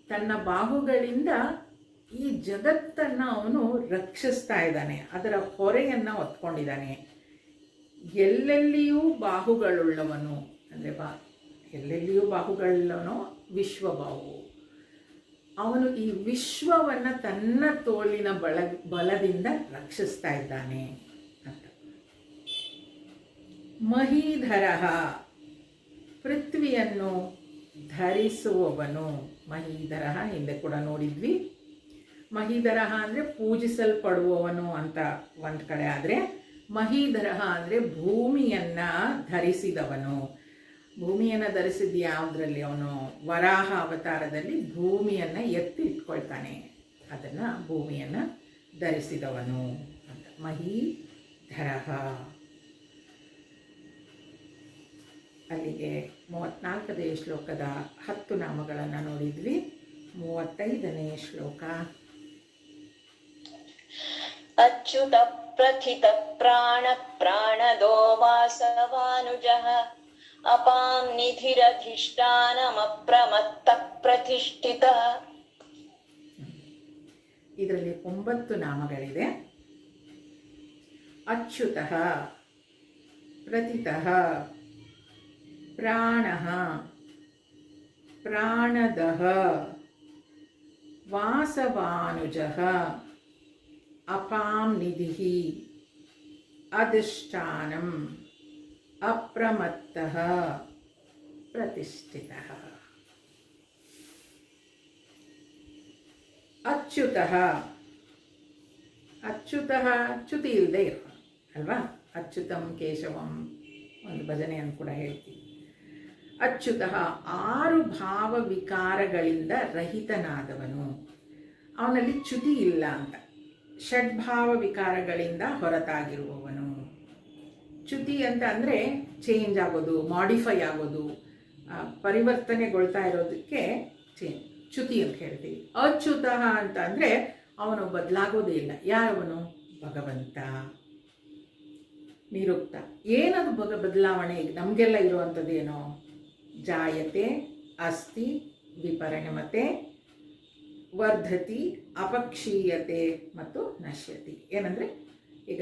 Speaker 1: ತನ್ನ ಬಾಹುಗಳಿಂದ ಈ ಜಗತ್ತನ್ನು ಅವನು ರಕ್ಷಿಸ್ತಾ ಇದ್ದಾನೆ, ಅದರ ಹೊರೆಯನ್ನು ಹೊತ್ಕೊಂಡಿದ್ದಾನೆ. ಎಲ್ಲೆಲ್ಲಿಯೂ ಬಾಹುಗಳುಳ್ಳವನು ಅಂದರೆ ಎಲ್ಲೆಲ್ಲಿಯೂ ಬಾಹುಗಳುಳ್ಳವನು ವಿಶ್ವಬಾಹು. ಅವನು ಈ ವಿಶ್ವವನ್ನು ತನ್ನ ತೋಳಿನ ಬಲದಿಂದ ರಕ್ಷಿಸ್ತಾ ಇದ್ದಾನೆ ಅಂತ. ಮಹೀಧರ, ಪೃಥ್ವಿಯನ್ನು ಧರಿಸುವವನು. ಮಹೀಧರ ಹಿಂದೆ ಕೂಡ ನೋಡಿದ್ವಿ. ಮಹೀಧರ ಅಂದರೆ ಪೂಜಿಸಲ್ಪಡುವವನು ಅಂತ ಒಂದು ಕಡೆ, ಆದರೆ ಮಹೀಧರ ಅಂದರೆ ಭೂಮಿಯನ್ನು ಧರಿಸಿದವನು. ಭೂಮಿಯನ್ನು ಧರಿಸಿದ ಯಾವುದರಲ್ಲಿ? ಅವನು ವರಾಹ ಅವತಾರದಲ್ಲಿ ಭೂಮಿಯನ್ನು ಎತ್ತಿ ಇಟ್ಕೊಳ್ತಾನೆ, ಅದನ್ನು ಭೂಮಿಯನ್ನು ಧರಿಸಿದವನು ಅಂತ. ಮಹೀಧರ. ಅಲ್ಲಿಗೆ 34ನೇ ಶ್ಲೋಕದ 10 ನಾಮಗಳನ್ನು ನೋಡಿದ್ವಿ. 35ನೇ ಶ್ಲೋಕ.
Speaker 2: ಅಚ್ಯುತ ಪ್ರಥಿತ ಪ್ರಾಣ ಪ್ರಾಣದೋ ವಾಸವಾನುಜಃ ಅಪಾಂ ನಿಧಿರಧಿಷ್ಠಾನಮಪ್ರಮತ್ತ ಪ್ರತಿಷ್ಠಿತಃ.
Speaker 1: ಇದರಲ್ಲಿ 9 ನಾಮಗಳಿದೆ. ಅಚ್ಯುತಃ, ಪ್ರಥಿತಃ, ಪ್ರಾಣಃ, ಪ್ರಾಣದಃ, ವಾಸವಾನುಜಃ, ಅಪಾಂ ನಿಧಿಃ, ಅಧಿಷ್ಠಾನಂ, ಅಪ್ರಮತ್ತಃ, ಪ್ರತಿಷ್ಠಿತಃ. ಅಚ್ಯುತಃ, ಅಚ್ಯುತಃ ಚ್ಯುತಿ ಇಲ್ಲದೆ ಇರುವ ಅಲ್ವಾ? ಅಚ್ಯುತಂ ಕೇಶವಂ ಒಂದು ಭಜನೆಯನ್ನು ಕೂಡ ಹೇಳ್ತೀವಿ. ಅಚ್ಯುತಃ 6 ಭಾವ ವಿಕಾರಗಳಿಂದ ರಹಿತನಾದವನು. ಅವನಲ್ಲಿ ಚ್ಯುತಿ ಇಲ್ಲ ಅಂತ. ಷಡ್ಭಾವ ವಿಕಾರಗಳಿಂದ ಹೊರತಾಗಿರುವವನು. ಚ್ಯುತಿ ಅಂತ ಅಂದರೆ ಚೇಂಜ್ ಆಗೋದು, ಮಾಡಿಫೈ ಆಗೋದು, ಪರಿವರ್ತನೆಗೊಳ್ತಾ ಇರೋದಕ್ಕೆ ಚ್ಯುತಿ ಅಂತ ಹೇಳ್ತೀವಿ. ಅಚ್ಯುತ ಅಂತ ಅಂದರೆ ಅವನು ಬದಲಾಗೋದೇ ಇಲ್ಲ. ಯಾರವನು? ಭಗವಂತ. ನಿರುಕ್ತ. ಏನದು ಬದಲಾವಣೆ? ನಮಗೆಲ್ಲ ಇರುವಂಥದ್ದೇನೋ ಜಾಯತೆ, ಅಸ್ತಿ, ವಿಪರಿಣಮತೆ, ವರ್ಧತಿ, ಅಪಕ್ಷೀಯತೆ ಮತ್ತು ನಶ್ಯತಿ. ಏನಂದರೆ ಈಗ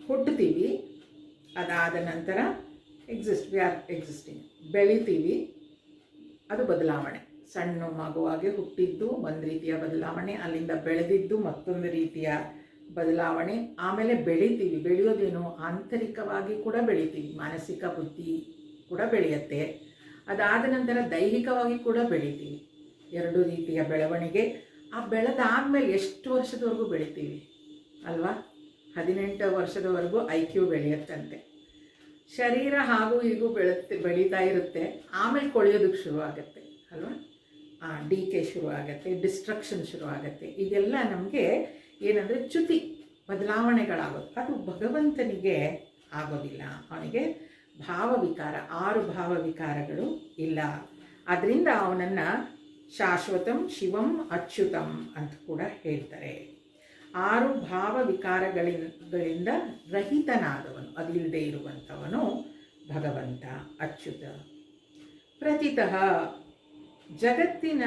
Speaker 1: ಹುಟ್ಟುತ್ತೀವಿ, ಅದಾದ ನಂತರ ವಿ ಆರ್ ಎಕ್ಸಿಸ್ಟಿಂಗ್, ಬೆಳಿತೀವಿ, ಅದು ಬದಲಾವಣೆ. ಸಣ್ಣ ಮಗುವಾಗಿ ಹುಟ್ಟಿದ್ದು ಒಂದು ರೀತಿಯ ಬದಲಾವಣೆ, ಅಲ್ಲಿಂದ ಬೆಳೆದಿದ್ದು ಮತ್ತೊಂದು ರೀತಿಯ ಬದಲಾವಣೆ. ಆಮೇಲೆ ಬೆಳಿತೀವಿ. ಬೆಳೆಯೋದೇನು? ಆಂತರಿಕವಾಗಿ ಕೂಡ ಬೆಳಿತೀವಿ, ಮಾನಸಿಕ ಬುದ್ಧಿ ಕೂಡ ಬೆಳೆಯುತ್ತೆ. ಅದಾದ ನಂತರ ದೈಹಿಕವಾಗಿ ಕೂಡ ಬೆಳಿತೀವಿ. 2 ರೀತಿಯ ಬೆಳವಣಿಗೆ. ಆ ಬೆಳೆದಾದ್ಮೇಲೆ ಎಷ್ಟು ವರ್ಷದವರೆಗೂ ಬೆಳಿತೀವಿ ಅಲ್ವಾ? 18 ವರ್ಷದವರೆಗೂ IQ ಬೆಳೆಯುತ್ತಂತೆ. ಶರೀರ ಹಾಗೂ ಹೀಗೂ ಬೆಳೀತಾ ಇರುತ್ತೆ. ಆಮೇಲೆ ಕೊಳೆಯೋದಕ್ಕೆ ಶುರುವಾಗತ್ತೆ ಅಲ್ವಾ? ಡಿಕೆ ಶುರು ಆಗುತ್ತೆ, ಡಿಸ್ಟ್ರಕ್ಷನ್ ಶುರು ಆಗುತ್ತೆ. ಇದೆಲ್ಲ ನಮಗೆ ಏನಂದರೆ ಚ್ಯುತಿ, ಬದಲಾವಣೆಗಳಾಗೋದು. ಅದು ಭಗವಂತನಿಗೆ ಆಗೋದಿಲ್ಲ. ಅವನಿಗೆ ಭಾವವಿಕಾರ, 6 ಭಾವವಿಕಾರಗಳು ಇಲ್ಲ. ಅದರಿಂದ ಅವನನ್ನು ಶಾಶ್ವತಂ ಶಿವಂ ಅಚ್ಯುತಂ ಅಂತ ಕೂಡ ಹೇಳ್ತಾರೆ. 6 ಭಾವವಿಕಾರಗಳಿಂದ ರಹಿತನಾದವನು, ಅದಿಲ್ಲದೆ ಇರುವಂಥವನು ಭಗವಂತ ಅಚ್ಯುತ. ಪ್ರಥಿತಃ, ಜಗತ್ತಿನ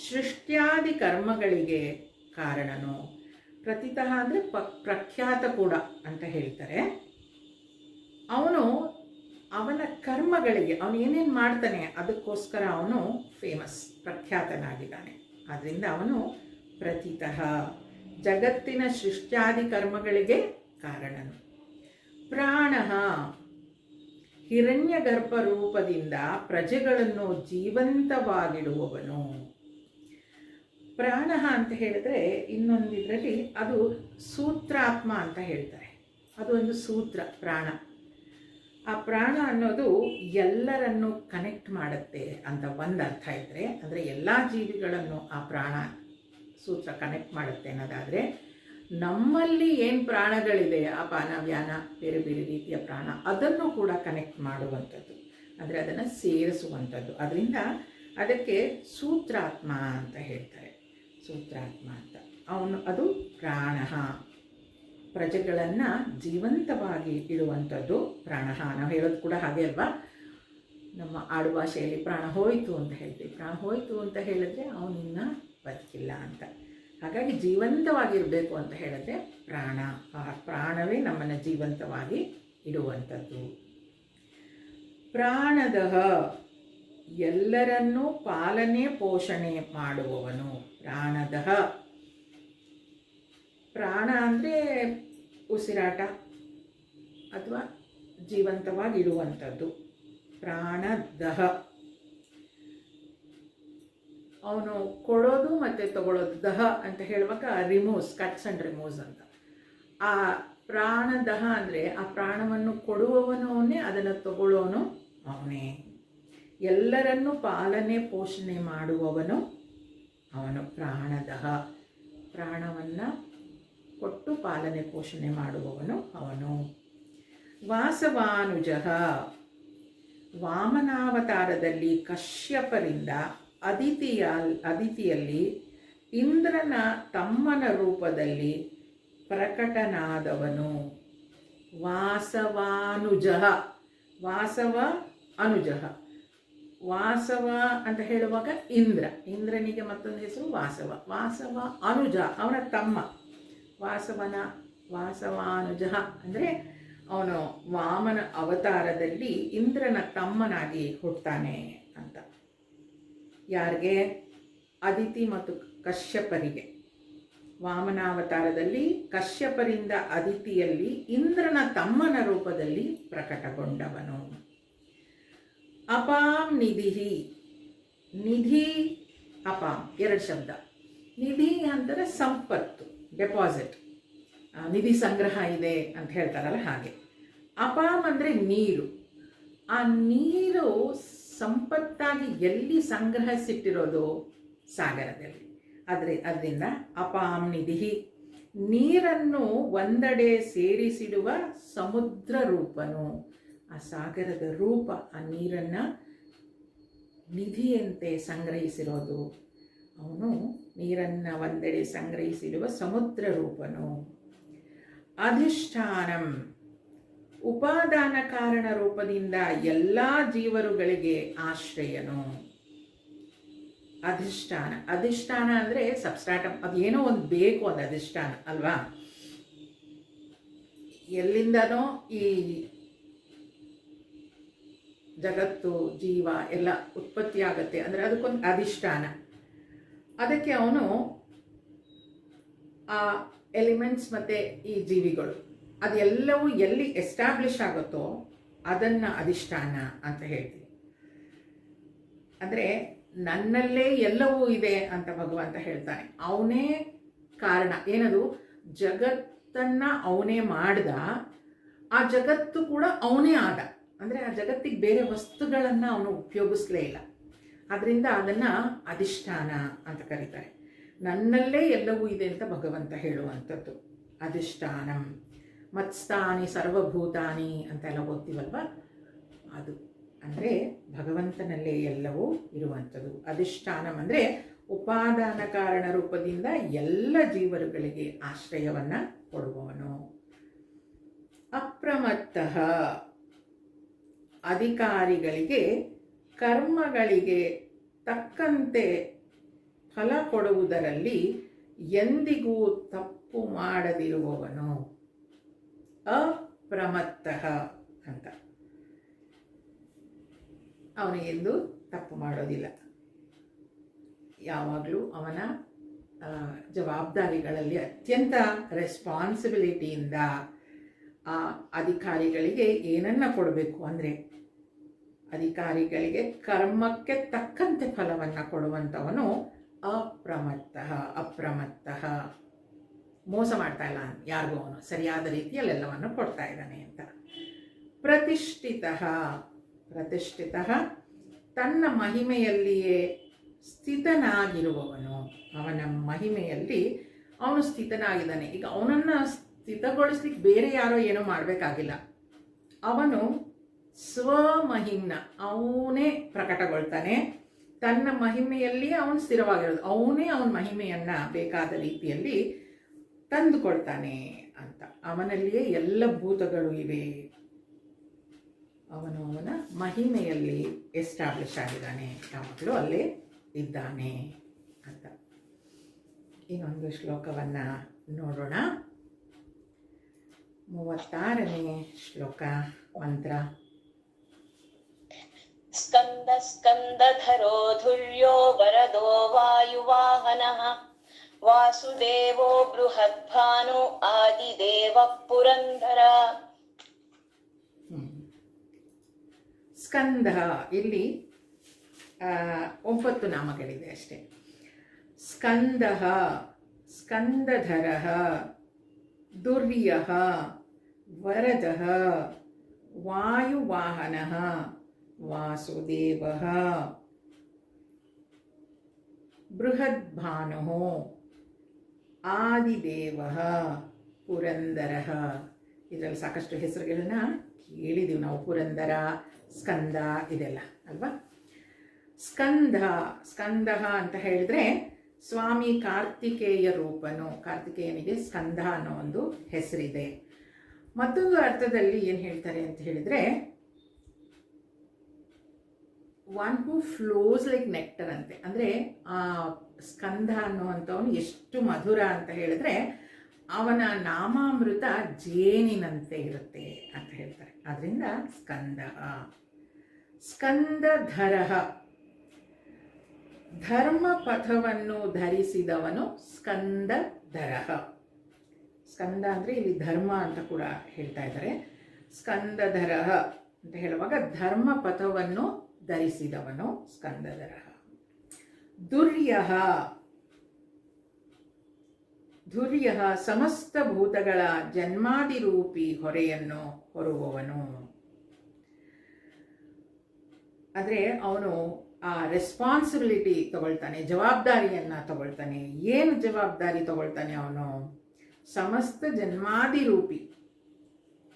Speaker 1: ಸೃಷ್ಟ್ಯಾದಿ ಕರ್ಮಗಳಿಗೆ ಕಾರಣನು. ಪ್ರಥಿತಃ ಅಂದರೆ ಪ್ರಖ್ಯಾತ ಕೂಡ ಅಂತ ಹೇಳ್ತಾರೆ. ಅವನ ಕರ್ಮಗಳಿಗೆ, ಅವನು ಏನೇನು ಮಾಡ್ತಾನೆ ಅದಕ್ಕೋಸ್ಕರ ಅವನು ಫೇಮಸ್, ಪ್ರಖ್ಯಾತನಾಗಿದ್ದಾನೆ. ಆದ್ದರಿಂದ ಅವನು ಪ್ರಥಿತಃ, ಜಗತ್ತಿನ ಸೃಷ್ಟ್ಯಾದಿ ಕರ್ಮಗಳಿಗೆ ಕಾರಣನು. ಪ್ರಾಣಃ, ಹಿರಣ್ಯಗರ್ಭ ರೂಪದಿಂದ ಪ್ರಜೆಗಳನ್ನು ಜೀವಂತವಾಗಿಡುವವನು. ಪ್ರಾಣ ಅಂತ ಹೇಳಿದ್ರೆ ಇನ್ನೊಂದಿದ್ರಲ್ಲಿ ಅದು ಸೂತ್ರಾತ್ಮ ಅಂತ ಹೇಳ್ತಾರೆ. ಅದು ಒಂದು ಸೂತ್ರ ಪ್ರಾಣ. ಆ ಪ್ರಾಣ ಅನ್ನೋದು ಎಲ್ಲರನ್ನು ಕನೆಕ್ಟ್ ಮಾಡುತ್ತೆ ಅಂತ ಒಂದು ಅರ್ಥ ಇದ್ದರೆ, ಅಂದರೆ ಎಲ್ಲ ಜೀವಿಗಳನ್ನು ಆ ಪ್ರಾಣ ಸೂತ್ರ ಕನೆಕ್ಟ್ ಮಾಡುತ್ತೆ ಅನ್ನೋದಾದರೆ, ನಮ್ಮಲ್ಲಿ ಏನು ಪ್ರಾಣಗಳಿದೆ, ಅಪಾನ ವ್ಯಾನ ಬೇರೆ ಬೇರೆ ರೀತಿಯ ಪ್ರಾಣ, ಅದನ್ನು ಕೂಡ ಕನೆಕ್ಟ್ ಮಾಡುವಂಥದ್ದು, ಅಂದರೆ ಅದನ್ನು ಸೇರಿಸುವಂಥದ್ದು. ಅದರಿಂದ ಅದಕ್ಕೆ ಸೂತ್ರಾತ್ಮ ಅಂತ ಹೇಳ್ತಾರೆ. ಸೂತ್ರಾತ್ಮ ಅಂತ ಅದು ಪ್ರಾಣ, ಪ್ರಜೆಗಳನ್ನು ಜೀವಂತವಾಗಿ ಇಡುವಂಥದ್ದು ಪ್ರಾಣ. ನಾವು ಹೇಳೋದು ಕೂಡ ಹಾಗೆ ಅಲ್ವಾ, ನಮ್ಮ ಆಡುಭಾಷೆಯಲ್ಲಿ ಪ್ರಾಣ ಹೋಯಿತು ಅಂತ ಹೇಳ್ತೀವಿ. ಪ್ರಾಣ ಹೋಯಿತು ಅಂತ ಹೇಳಿದ್ರೆ ಅವನಿನ್ನ ಬದುಕಿಲ್ಲ ಅಂತ. ಹಾಗಾಗಿ ಜೀವಂತವಾಗಿರಬೇಕು ಅಂತ ಹೇಳಿದ್ರೆ ಪ್ರಾಣ, ಆ ಪ್ರಾಣವೇ ನಮ್ಮನ್ನು ಜೀವಂತವಾಗಿ ಇಡುವಂಥದ್ದು. ಪ್ರಾಣದಃ, ಎಲ್ಲರನ್ನೂ ಪಾಲನೆ ಪೋಷಣೆ ಮಾಡುವವನು. ಪ್ರಾಣದಃ, ಪ್ರಾಣ ಅಂದರೆ ಉಸಿರಾಟ ಅಥವಾ ಜೀವಂತವಾಗಿಡುವಂಥದ್ದು. ಪ್ರಾಣದಃ, ಅವನು ಕೊಡೋದು ಮತ್ತು ತಗೊಳ್ಳೋದು. ದಹ ಅಂತ ಹೇಳುವಾಗ ರಿಮೂವ್ಸ್, ಕಟ್ಸ್ ಆ್ಯಂಡ್ ರಿಮೂವ್ಸ್ ಅಂತ. ಆ ಪ್ರಾಣದಹ ಅಂದರೆ ಆ ಪ್ರಾಣವನ್ನು ಕೊಡುವವನು ಅವನೇ, ಅದನ್ನು ತಗೊಳ್ಳೋನು ಅವನೇ. ಎಲ್ಲರನ್ನೂ ಪಾಲನೆ ಪೋಷಣೆ ಮಾಡುವವನು ಅವನು ಪ್ರಾಣದಹ. ಪ್ರಾಣವನ್ನು ಕೊಟ್ಟು ಪಾಲನೆ ಪೋಷಣೆ ಮಾಡುವವನು ಅವನು. ವಾಸವಾನುಜಃ, ವಾಮನಾವತಾರದಲ್ಲಿ ಕಶ್ಯಪರಿಂದ ಅದಿತಿಯಲ್ಲಿ ಇಂದ್ರನ ತಮ್ಮನ ರೂಪದಲ್ಲಿ ಪ್ರಕಟನಾದವನು. ವಾಸವಾನುಜಃ, ವಾಸವ ಅನುಜಃ. ವಾಸವ ಅಂತ ಹೇಳುವಾಗ ಇಂದ್ರನಿಗೆ ಮತ್ತೊಂದು ಹೆಸರು ವಾಸವ. ವಾಸವ ಅನುಜ, ಅವನ ತಮ್ಮ. ವಾಸವಾನುಜಃ ಅಂದರೆ ಅವನು ವಾಮನ ಅವತಾರದಲ್ಲಿ ಇಂದ್ರನ ತಮ್ಮನಾಗಿ ಹುಟ್ಟುತ್ತಾನೆ ಅಂತ. ಯಾರಿಗೆ? ಅದಿತಿ ಮತ್ತು ಕಶ್ಯಪರಿಗೆ. ವಾಮನಾವತಾರದಲ್ಲಿ ಕಶ್ಯಪರಿಂದ ಅದಿತಿಯಲ್ಲಿ ಇಂದ್ರನ ತಮ್ಮನ ರೂಪದಲ್ಲಿ ಪ್ರಕಟಗೊಂಡವನು. ಅಪಾಂ ನಿಧಿ, ನಿಧಿ ಅಪಾಂ ಎರಡು ಶಬ್ದ. ನಿಧಿ ಅಂದರೆ ಸಂಪತ್ತು, ಡೆಪಾಸಿಟ್, ನಿಧಿ ಸಂಗ್ರಹ ಇದೆ ಅಂತ ಹೇಳ್ತಾರಲ್ಲ ಹಾಗೆ. ಅಪಾಂ ಅಂದರೆ ನೀರು. ಆ ನೀರು ಸಂಪತ್ತಾಗಿ ಎಲ್ಲಿ ಸಂಗ್ರಹಿಸಿಟ್ಟಿರೋದು? ಸಾಗರದಲ್ಲಿ. ಅದರಿಂದ ಅಪಾಂ ನಿಧಿ, ನೀರನ್ನು ಒಂದೆಡೆ ಸೇರಿಸಿಡುವ ಸಮುದ್ರ ರೂಪನು. ಆ ಸಾಗರದ ರೂಪ, ಆ ನೀರನ್ನು ನಿಧಿಯಂತೆ ಸಂಗ್ರಹಿಸಿರೋದು ಅವನು. ನೀರನ್ನು ಒಂದೆಡೆ ಸಂಗ್ರಹಿಸಿಡುವ ಸಮುದ್ರ ರೂಪನು. ಅಧಿಷ್ಠಾನಂ, ಉಪಾದಾನ ಕಾರಣ ರೂಪದಿಂದ ಎಲ್ಲ ಜೀವರುಗಳಿಗೆ ಆಶ್ರಯನು. ಅಧಿಷ್ಠಾನ ಅಂದರೆ ಸಬ್ಸ್ಟ್ರಾಟಮ್, ಅದೇನೋ ಒಂದು ಬೇಕು, ಒಂದು ಅಧಿಷ್ಠಾನ ಅಲ್ವಾ. ಎಲ್ಲಿಂದನೋ ಈ ಜಗತ್ತು, ಜೀವ ಎಲ್ಲ ಉತ್ಪತ್ತಿ ಆಗುತ್ತೆ ಅಂದರೆ ಅದಕ್ಕೊಂದು ಅಧಿಷ್ಠಾನ. ಅದಕ್ಕೆ ಅವನು ಆ ಎಲಿಮೆಂಟ್ಸ್ ಮತ್ತು ಈ ಜೀವಿಗಳು ಅದೆಲ್ಲವೂ ಎಲ್ಲಿ ಎಸ್ಟಾಬ್ಲಿಷ್ ಆಗುತ್ತೋ ಅದನ್ನು ಅಧಿಷ್ಠಾನ ಅಂತ ಹೇಳ್ತೀವಿ. ಅಂದರೆ ನನ್ನಲ್ಲೇ ಎಲ್ಲವೂ ಇದೆ ಅಂತ ಭಗವಂತ ಹೇಳ್ತಾನೆ. ಅವನೇ ಕಾರಣ. ಏನದು? ಜಗತ್ತನ್ನು ಅವನೇ ಮಾಡ್ದ, ಆ ಜಗತ್ತು ಕೂಡ ಅವನೇ ಆದ. ಅಂದರೆ ಆ ಜಗತ್ತಿಗೆ ಬೇರೆ ವಸ್ತುಗಳನ್ನು ಅವನು ಉಪಯೋಗಿಸ್ಲೇ ಇಲ್ಲ. ಅದರಿಂದ ಅದನ್ನು ಅಧಿಷ್ಠಾನ ಅಂತ ಕರೀತಾರೆ. ನನ್ನಲ್ಲೇ ಎಲ್ಲವೂ ಇದೆ ಅಂತ ಭಗವಂತ ಹೇಳುವಂಥದ್ದು ಅಧಿಷ್ಠಾನಂ. ಮತ್ಸ್ಥಾನಿ ಸರ್ವಭೂತಾನಿ ಅಂತೆಲ್ಲ ಓದ್ತೀವಲ್ವ, ಅದು ಅಂದರೆ ಭಗವಂತನಲ್ಲೇ ಎಲ್ಲವೂ ಇರುವಂಥದ್ದು. ಅಧಿಷ್ಠಾನಂ ಅಂದರೆ ಉಪಾದಾನ ಕಾರಣ ರೂಪದಿಂದ ಎಲ್ಲ ಜೀವರುಗಳಿಗೆ ಆಶ್ರಯವನ್ನು ಕೊಡುವವನು. ಅಪ್ರಮತ್ತಃ, ಅಧಿಕಾರಿಗಳಿಗೆ ಕರ್ಮಗಳಿಗೆ ತಕ್ಕಂತೆ ಫಲ ಕೊಡುವುದರಲ್ಲಿ ಎಂದಿಗೂ ತಪ್ಪು ಮಾಡದಿರುವವನು. ಅಪ್ರಮತ್ತಃ ಅಂತ, ಅವನಿಗೆಂದು ತಪ್ಪು ಮಾಡೋದಿಲ್ಲ. ಯಾವಾಗಲೂ ಅವನ ಜವಾಬ್ದಾರಿಗಳಲ್ಲಿ ಅತ್ಯಂತ ರೆಸ್ಪಾನ್ಸಿಬಿಲಿಟಿಯಿಂದ ಆ ಅಧಿಕಾರಿಗಳಿಗೆ ಏನನ್ನ ಕೊಡಬೇಕು ಅಂದರೆ ಅಧಿಕಾರಿಗಳಿಗೆ ಕರ್ಮಕ್ಕೆ ತಕ್ಕಂತೆ ಫಲವನ್ನು ಕೊಡುವಂಥವನು ಅಪ್ರಮತ್ತಃ. ಮೋಸ ಮಾಡ್ತಾ ಇಲ್ಲ ಯಾರಿಗೂ, ಅವನು ಸರಿಯಾದ ರೀತಿಯಲ್ಲಿ ಎಲ್ಲವನ್ನು ಕೊಡ್ತಾ ಇದ್ದಾನೆ ಅಂತ. ಪ್ರತಿಷ್ಠಿತಃ ತನ್ನ ಮಹಿಮೆಯಲ್ಲಿಯೇ ಸ್ಥಿತನಾಗಿರುವವನು. ಅವನ ಮಹಿಮೆಯಲ್ಲಿ ಅವನು ಸ್ಥಿತನಾಗಿದ್ದಾನೆ. ಈಗ ಅವನನ್ನು ಸ್ಥಿತಗೊಳಿಸ್ಲಿಕ್ಕೆ ಬೇರೆ ಯಾರೋ ಏನೋ ಮಾಡಬೇಕಾಗಿಲ್ಲ. ಅವನು ಸ್ವಮಹಿಮ್ನ ಅವನೇ ಪ್ರಕಟಗೊಳ್ತಾನೆ. ತನ್ನ ಮಹಿಮೆಯಲ್ಲಿ ಅವನು ಸ್ಥಿರವಾಗಿರೋದು, ಅವನೇ ಅವನ ಮಹಿಮೆಯನ್ನು ಬೇಕಾದ ರೀತಿಯಲ್ಲಿ ತಂದುಕೊಳ್ತಾನೆ ಅಂತ. ಅವನಲ್ಲಿಯೇ ಎಲ್ಲ ಭೂತಗಳು ಇವೆ. ಅವನು ಅವನ ಮಹಿಮೆಯಲ್ಲಿ ಎಸ್ಟಾಬ್ಲಿಷ್ ಆಗಿದ್ದಾನೆ, ಯಾವಾಗಲೂ ಅಲ್ಲೇ ಇದ್ದಾನೆ ಅಂತ. ಇನ್ನೊಂದು ಶ್ಲೋಕವನ್ನು ನೋಡೋಣ. 36ನೇ ಶ್ಲೋಕ ಮಂತ್ರ.
Speaker 2: ಸ್ಕಂದ ಸ್ಕಂದಧರೋ ಧುರ್ಯೋ ವರದೋ ವಾಯುವಾಹನಃ ವಾಸುದೇವೋ ಬೃಹದ್ಭಾನು ಆದಿದೇವ ಪುರಂದರ.
Speaker 1: ಸ್ಕಂದ ಇಲ್ಲಿ 9 ನಾಮಗಳಿದೆ ಅಷ್ಟೇ. ಸ್ಕಂದ, ಸ್ಕಂದಧರ, ದುರ್ಯ, ವರದ, ವಾಯುವಾಹನ, ವಾಸುದೇವ, ಬೃಹದ್ಭಾನು, ಆದಿದೇವ, ಪುರಂದರ. ಇದರಲ್ಲಿ ಸಾಕಷ್ಟು ಹೆಸರುಗಳನ್ನ ಕೇಳಿದ್ದೀವಿ ನಾವು. ಪುರಂದರ, ಸ್ಕಂದ ಇದೆಲ್ಲ ಅಲ್ವಾ. ಸ್ಕಂದ, ಸ್ಕಂದ ಅಂತ ಹೇಳಿದ್ರೆ ಸ್ವಾಮಿ ಕಾರ್ತಿಕೇಯ ರೂಪನು. ಕಾರ್ತಿಕೇಯನಿಗೆ ಸ್ಕಂದ ಅನ್ನೋ ಒಂದು ಹೆಸರಿದೆ. ಮತ್ತೊಂದು ಅರ್ಥದಲ್ಲಿ ಏನು ಹೇಳ್ತಾರೆ ಅಂತ ಹೇಳಿದ್ರೆ, one who flows like nectar ಅಂತೆ. ಅಂದರೆ ಆ ಸ್ಕಂದ ಅನ್ನುವಂಥವನು ಎಷ್ಟು ಮಧುರ ಅಂತ ಹೇಳಿದ್ರೆ ಅವನ ನಾಮಾಮೃತ ಜೇನಿನಂತೆ ಇರುತ್ತೆ ಅಂತ ಹೇಳ್ತಾರೆ. ಆದ್ದರಿಂದ ಸ್ಕಂದ. ಸ್ಕಂದಧರ, ಧರ್ಮ ಪಥವನ್ನು ಧರಿಸಿದವನು ಸ್ಕಂದಧರ. ಸ್ಕಂದ ಅಂದರೆ ಇಲ್ಲಿ ಧರ್ಮ ಅಂತ ಕೂಡ ಹೇಳ್ತಾ ಇದ್ದಾರೆ. ಸ್ಕಂದಧರ ಅಂತ ಹೇಳುವಾಗ ಧರ್ಮ ಪಥವನ್ನು ಧರಿಸಿದವನು ಸ್ಕಂದಧರ. ದುರ್ಯ, ದುರ್ಯ ಸಮಸ್ತ ಭೂತಗಳ ಜನ್ಮಾದಿರೂಪಿ ಹೊರೆಯನ್ನು ಹೊರುವವನು. ಆದರೆ ಅವನು ಆ ರೆಸ್ಪಾನ್ಸಿಬಿಲಿಟಿ ತಗೊಳ್ತಾನೆ, ಜವಾಬ್ದಾರಿಯನ್ನು ತಗೊಳ್ತಾನೆ. ಏನು ಜವಾಬ್ದಾರಿ ತಗೊಳ್ತಾನೆ ಅವನು? ಸಮಸ್ತ ಜನ್ಮಾದಿರೂಪಿ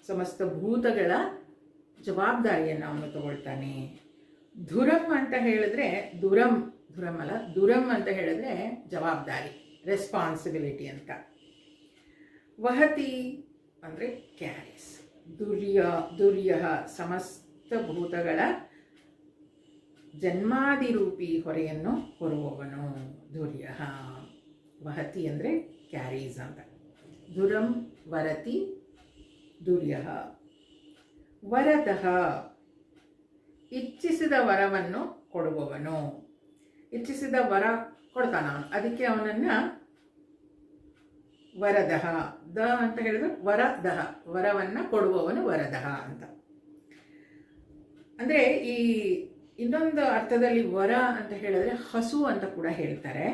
Speaker 1: ಸಮಸ್ತ ಭೂತಗಳ ಜವಾಬ್ದಾರಿಯನ್ನು ಅವನು ತಗೊಳ್ತಾನೆ. ಧುರಂ ಅಂತ ಹೇಳಿದ್ರೆ ದುರಂ ಅಲ್ಲ, ದುರಂ ಅಂತ ಹೇಳಿದ್ರೆ ಜವಾಬ್ದಾರಿ, ರೆಸ್ಪಾನ್ಸಿಬಿಲಿಟಿ ಅಂತ. ವಹತಿ ಅಂದರೆ ಕ್ಯಾರೀಸ್. ದುರ್ಯ ಸಮಸ್ತ ಭೂತಗಳ ಜನ್ಮಾದಿರೂಪಿ ಹೊರೆಯನ್ನು ಹೊರುವವನು ದುರ್ಯ. ವಹತಿ ಅಂದರೆ ಕ್ಯಾರೀಸ್ ಅಂತ. ದುರಂ ವರತಿ ದುರ್ಯ. ವರದಃ ಇಚ್ಛಿಸಿದ ವರವನ್ನು ಕೊಡುವವನು. ಇಚ್ಛಿಸಿದ ವರ ಕೊಡ್ತಾನ ಅವನು, ಅದಕ್ಕೆ ಅವನನ್ನು ವರದಃ. ದ ಅಂತ ಹೇಳಿದ್ರೆ ವರದಃ, ವರವನ್ನು ಕೊಡುವವನು ವರದಃ ಅಂತ. ಅಂದರೆ ಈ ಇನ್ನೊಂದು ಅರ್ಥದಲ್ಲಿ ವರ ಅಂತ ಹೇಳಿದ್ರೆ ಹಸು ಅಂತ ಕೂಡ ಹೇಳ್ತಾರೆ.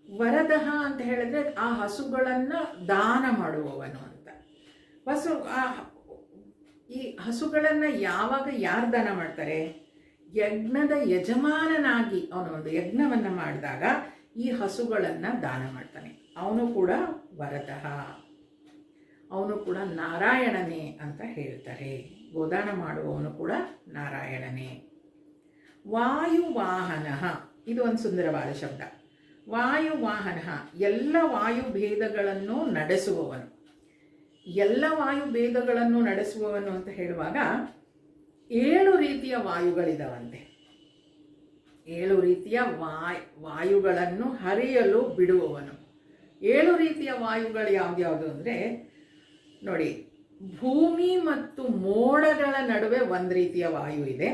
Speaker 1: ವರದಃ ಅಂತ ಹೇಳಿದ್ರೆ ಆ ಹಸುಗಳನ್ನು ದಾನ ಮಾಡುವವನು ಅಂತ. ಈ ಹಸುಗಳನ್ನು ಯಾವಾಗ ಯಾರು ದಾನ ಮಾಡ್ತಾರೆ? ಯಜ್ಞದ ಯಜಮಾನನಾಗಿ ಅವನು ಒಂದು ಯಜ್ಞವನ್ನು ಮಾಡಿದಾಗ ಈ ಹಸುಗಳನ್ನು ದಾನ ಮಾಡ್ತಾನೆ. ಅವನು ಕೂಡ ವರದಃ, ಅವನು ಕೂಡ ನಾರಾಯಣನೇ ಅಂತ ಹೇಳ್ತಾರೆ. ಗೋದಾನ ಮಾಡುವವನು ಕೂಡ ನಾರಾಯಣನೇ. ವಾಯುವಾಹನ, ಇದು ಒಂದು ಸುಂದರವಾದ ಶಬ್ದ. ವಾಯುವಾಹನ, ಎಲ್ಲ ವಾಯುಭೇದಗಳನ್ನು ನಡೆಸುವವನು. ಎಲ್ಲ ವಾಯುಭೇದಗಳನ್ನು ನಡೆಸುವವನು ಅಂತ ಹೇಳುವಾಗ 7 ರೀತಿಯ ವಾಯುಗಳಿದಾವಂತೆ. 7 ರೀತಿಯ ವಾಯುಗಳನ್ನು ಹರಿಯಲು ಬಿಡುವವನು. 7 ರೀತಿಯ ವಾಯುಗಳು ಯಾವ್ದ್ಯಾವುದು ಅಂದರೆ ನೋಡಿ, ಭೂಮಿ ಮತ್ತು ಮೋಡಗಳ ನಡುವೆ ಒಂದು ರೀತಿಯ ವಾಯು ಇದೆ.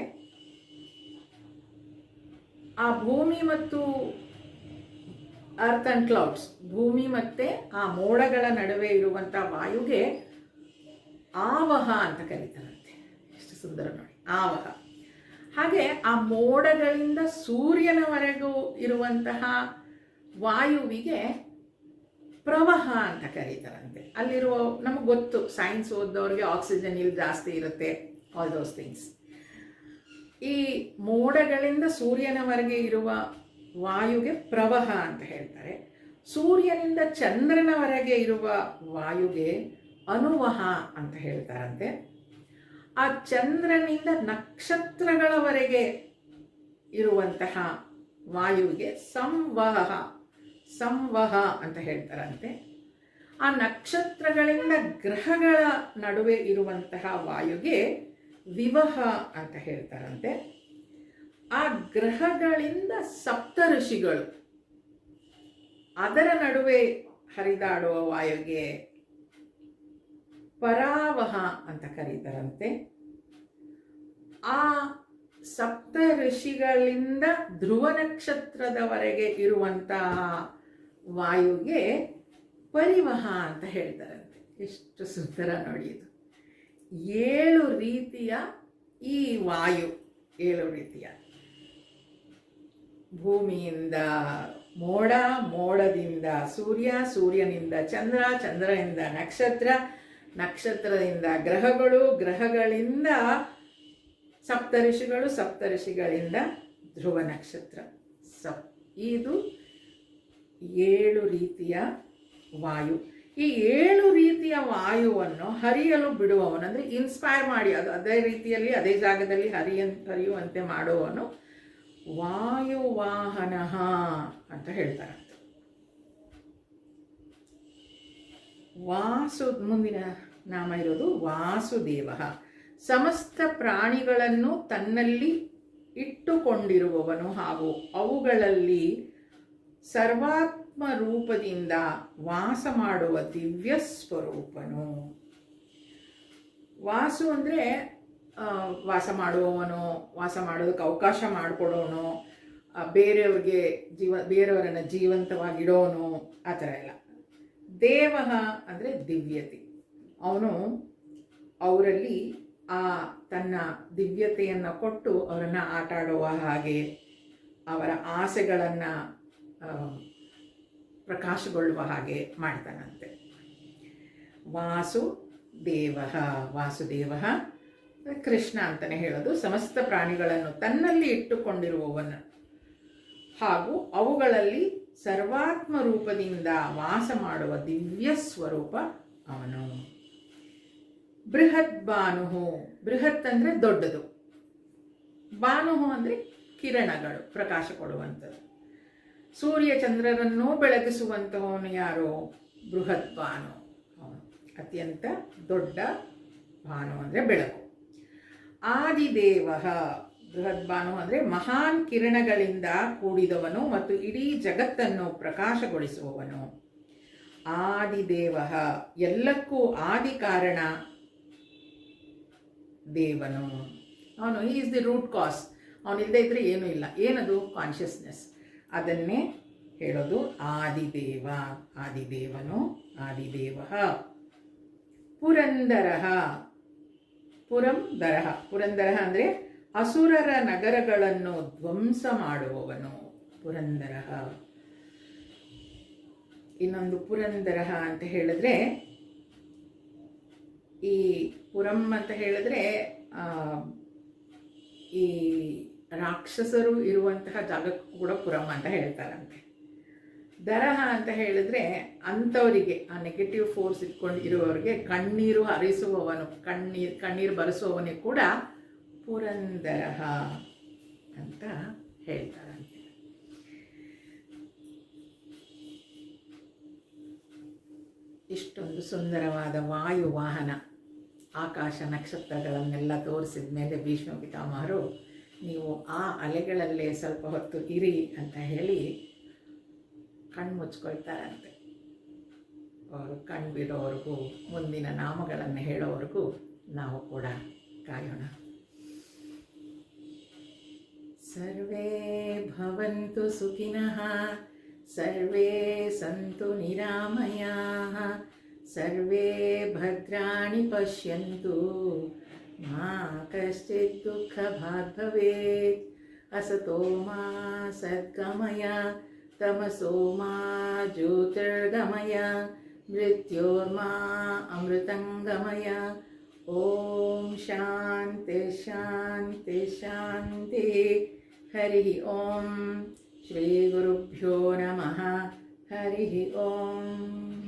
Speaker 1: ಆ ಭೂಮಿ ಮತ್ತು ಅರ್ತ್ ಆ್ಯಂಡ್ ಕ್ಲೌಡ್ಸ್, ಭೂಮಿ ಮತ್ತು ಆ ಮೋಡಗಳ ನಡುವೆ ಇರುವಂಥ ವಾಯುಗೆ ಆವಹ ಅಂತ ಕರೀತಾರಂತೆ. ಎಷ್ಟು ಸುಂದರ ನೋಡಿ, ಆವಹ. ಹಾಗೆ ಆ ಮೋಡಗಳಿಂದ ಸೂರ್ಯನವರೆಗೂ ಇರುವಂತಹ ವಾಯುವಿಗೆ ಪ್ರವಾಹ ಅಂತ ಕರೀತಾರಂತೆ. ಅಲ್ಲಿರುವ ನಮಗೆ ಗೊತ್ತು, ಸೈನ್ಸ್ ಓದೋರಿಗೆ ಆಕ್ಸಿಜನ್ ಇಲ್ಲಿ ಜಾಸ್ತಿ ಇರುತ್ತೆ, ಆಲ್ ದೋಸ್ ಥಿಂಗ್ಸ್. ಈ ಮೋಡಗಳಿಂದ ಸೂರ್ಯನವರೆಗೆ ಇರುವ ವಾಯುಗೆ ಪ್ರವಾಹ ಅಂತ ಹೇಳ್ತಾರೆ. ಸೂರ್ಯನಿಂದ ಚಂದ್ರನವರೆಗೆ ಇರುವ ವಾಯುಗೆ ಅನುವಹ ಅಂತ ಹೇಳ್ತಾರಂತೆ. ಆ ಚಂದ್ರನಿಂದ ನಕ್ಷತ್ರಗಳವರೆಗೆ ಇರುವಂತಹ ವಾಯುವಿಗೆ ಸಂವಹ ಅಂತ ಹೇಳ್ತಾರಂತೆ. ಆ ನಕ್ಷತ್ರಗಳಿಂದ ಗ್ರಹಗಳ ನಡುವೆ ಇರುವಂತಹ ವಾಯುಗೆ ವಿವಹ ಅಂತ ಹೇಳ್ತಾರಂತೆ. ಆ ಗ್ರಹಗಳಿಂದ ಸಪ್ತ ಋಷಿಗಳು ಅದರ ನಡುವೆ ಹರಿದಾಡುವ ವಾಯುಗೆ ಪರಾವಹ ಅಂತ ಕರೀತಾರಂತೆ. ಆ ಸಪ್ತ ಋಷಿಗಳಿಂದ ಧ್ರುವ ನಕ್ಷತ್ರದವರೆಗೆ ಇರುವಂತಹ ವಾಯುಗೆ ಪರಿವಹ ಅಂತ ಹೇಳ್ತಾರಂತೆ. ಎಷ್ಟು ಸುಂದರ ನೋಡಿ ಇದು. 7 ರೀತಿಯ ಈ ವಾಯು, 7 ರೀತಿಯ ಭೂಮಿಯಿಂದ ಮೋಡ, ಮೋಡದಿಂದ ಸೂರ್ಯ, ಸೂರ್ಯನಿಂದ ಚಂದ್ರ, ಚಂದ್ರನಿಂದ ನಕ್ಷತ್ರ, ನಕ್ಷತ್ರದಿಂದ ಗ್ರಹಗಳು, ಗ್ರಹಗಳಿಂದ ಸಪ್ತಋಷಿಗಳು, ಸಪ್ತಋಷಿಗಳಿಂದ ಧ್ರುವ ನಕ್ಷತ್ರ. ಇದು 7 ರೀತಿಯ ವಾಯು. ಈ 7 ರೀತಿಯ ವಾಯುವನ್ನು ಹರಿಯಲು ಬಿಡುವವನು, ಅಂದರೆ ಇನ್ಸ್ಪೈರ್ ಮಾಡಿ ಅದು ಅದೇ ರೀತಿಯಲ್ಲಿ ಅದೇ ಜಾಗದಲ್ಲಿ ಹರಿಯುವಂತೆ ಮಾಡುವವನು ವಾಯುವಾಹನ ಅಂತ ಹೇಳ್ತಾರಂತೆ. ಮುಂದಿನ ನಾಮ ಇರೋದು ವಾಸುದೇವ. ಸಮಸ್ತ ಪ್ರಾಣಿಗಳನ್ನು ತನ್ನಲ್ಲಿ ಇಟ್ಟುಕೊಂಡಿರುವವನು ಹಾಗೂ ಅವುಗಳಲ್ಲಿ ಸರ್ವಾತ್ಮ ರೂಪದಿಂದ ವಾಸ ಮಾಡುವ ದಿವ್ಯ ಸ್ವರೂಪನು. ವಾಸು ಅಂದರೆ ವಾಸ ಮಾಡುವವನು, ವಾಸ ಮಾಡೋದಕ್ಕೆ ಅವಕಾಶ ಮಾಡಿಕೊಡೋನು, ಬೇರೆಯವರನ್ನು ಜೀವಂತವಾಗಿಡೋನು, ಆ ಥರ ಎಲ್ಲ. ದೇವ ಅಂದರೆ ದಿವ್ಯತೆ. ಅವನು ಅವರಲ್ಲಿ ತನ್ನ ದಿವ್ಯತೆಯನ್ನು ಕೊಟ್ಟು ಅವರನ್ನು ಆಟಾಡುವ ಹಾಗೆ, ಅವರ ಆಸೆಗಳನ್ನು ಪ್ರಕಾಶಗೊಳ್ಳುವ ಹಾಗೆ ಮಾಡ್ತಾನಂತೆ. ವಾಸುದೇವ ಕೃಷ್ಣ ಅಂತಲೇ ಹೇಳೋದು. ಸಮಸ್ತ ಪ್ರಾಣಿಗಳನ್ನು ತನ್ನಲ್ಲಿ ಇಟ್ಟುಕೊಂಡಿರುವವನು ಹಾಗೂ ಅವುಗಳಲ್ಲಿ ಸರ್ವಾತ್ಮ ರೂಪದಿಂದ ವಾಸ ಮಾಡುವ ದಿವ್ಯ ಸ್ವರೂಪ ಅವನು. ಬೃಹತ್ ಭಾನು. ಬೃಹತ್ ಅಂದರೆ ದೊಡ್ಡದು, ಭಾನು ಅಂದರೆ ಕಿರಣಗಳು, ಪ್ರಕಾಶ ಕೊಡುವಂಥದ್ದು. ಸೂರ್ಯ ಚಂದ್ರರನ್ನೂ ಬೆಳಗಿಸುವಂತಹವನು ಯಾರು? ಬೃಹತ್ ಭಾನು. ಅವನು ಅತ್ಯಂತ ದೊಡ್ಡ ಭಾನು ಅಂದರೆ ಬೆಳಕು. ಆದಿದೇವ. ಬೃಹತ್ ಭಾನು ಅಂದರೆ ಮಹಾನ್ ಕಿರಣಗಳಿಂದ ಕೂಡಿದವನು ಮತ್ತು ಇಡೀ ಜಗತ್ತನ್ನು ಪ್ರಕಾಶಗೊಳಿಸುವವನು. ಆದಿದೇವ, ಎಲ್ಲಕ್ಕೂ ಆದಿ ಕಾರಣ ದೇವನು. ಅವನು ಈಸ್ ದಿ ರೂಟ್ ಕಾಸ್. ಅವನಿಲ್ಲದೆ ಇದ್ರೆ ಏನೂ ಇಲ್ಲ. ಏನದು? ಕಾನ್ಷಿಯಸ್ನೆಸ್. ಅದನ್ನೇ ಹೇಳೋದು ಆದಿದೇವ. ಆದಿದೇವನು, ಆದಿದೇವ. ಪುರಂದರ. ಪುರಂದರ ಅಂದರೆ ಅಸುರರ ನಗರಗಳನ್ನು ಧ್ವಂಸ ಮಾಡುವವನು ಪುರಂದರ. ಇನ್ನೊಂದು ಪುರಂದರ ಅಂತ ಹೇಳಿದ್ರೆ, ಈ ಪುರಂ ಅಂತ ಹೇಳಿದ್ರೆ ಈ ರಾಕ್ಷಸರು ಇರುವಂತಹ ಜಾಗಕ್ಕೂ ಕೂಡ ಪುರಂ ಅಂತ ಹೇಳ್ತಾರಂತೆ. ದರಹ ಅಂತ ಹೇಳಿದ್ರೆ ಅಂಥವರಿಗೆ, ಆ ನೆಗೆಟಿವ್ ಫೋರ್ಸ್ ಇಟ್ಕೊಂಡು ಇರುವವರಿಗೆ ಕಣ್ಣೀರು ಹರಿಸುವವನು, ಕಣ್ಣೀರು ಬರೆಸುವವನಿಗೆ ಕೂಡ ಪುರಂದರ ಅಂತ ಹೇಳ್ತಾರಂತೆ. ಇಷ್ಟೊಂದು ಸುಂದರವಾದ ವಾಯುವಾಹನ, ಆಕಾಶ ನಕ್ಷತ್ರಗಳನ್ನೆಲ್ಲ ತೋರಿಸಿದ ಮೇಲೆ ಭೀಷ್ಮ ಪಿತಾಮಹರು ನೀವು ಆ ಅಲೆಗಳಲ್ಲೇ ಸ್ವಲ್ಪ ಹೊತ್ತು ಇರಿ ಅಂತ ಹೇಳಿ ಕಣ್ಣು ಮುಚ್ಕೊಳ್ತಾರಂತೆ. ಅವರು ಕಣ್ಣು ಬಿಡೋವರೆಗೂ, ಮುಂದಿನ ನಾಮಗಳನ್ನು ಹೇಳೋವರೆಗೂ ನಾವು ಕೂಡ ಕಾಯೋಣ. ಸರ್ವೇ ಭವಂತು ಸುಖಿನಃ, ಸರ್ವೇ ಸಂತು ನಿರಾಮಯಾಃ, ಸರ್ವೇ ಭದ್ರಾಣಿ ಪಶ್ಯಂತು, ಮಾ ಕಶ್ಚಿತ್ ದುಃಖಭಾಗ್ ಭವೇತ್. ಅಸತೋ ಮಾ ಸದ್ಗಮಯ, ತಮಸೋ ಮಾ ಜ್ಯೋತಿರ್ಗಮಯ, ಮೃತ್ಯೋರ್ಮಾ ಅಮೃತಂಗಮಯ. ಓಂ ಶಾಂತಿ ಶಾಂತಿ ಶಾಂತಿ. ಹರಿ ಓಂ. ಶ್ರೀ ಗುರುಭ್ಯೋ ನಮಃ. ಹರಿ ಓಂ.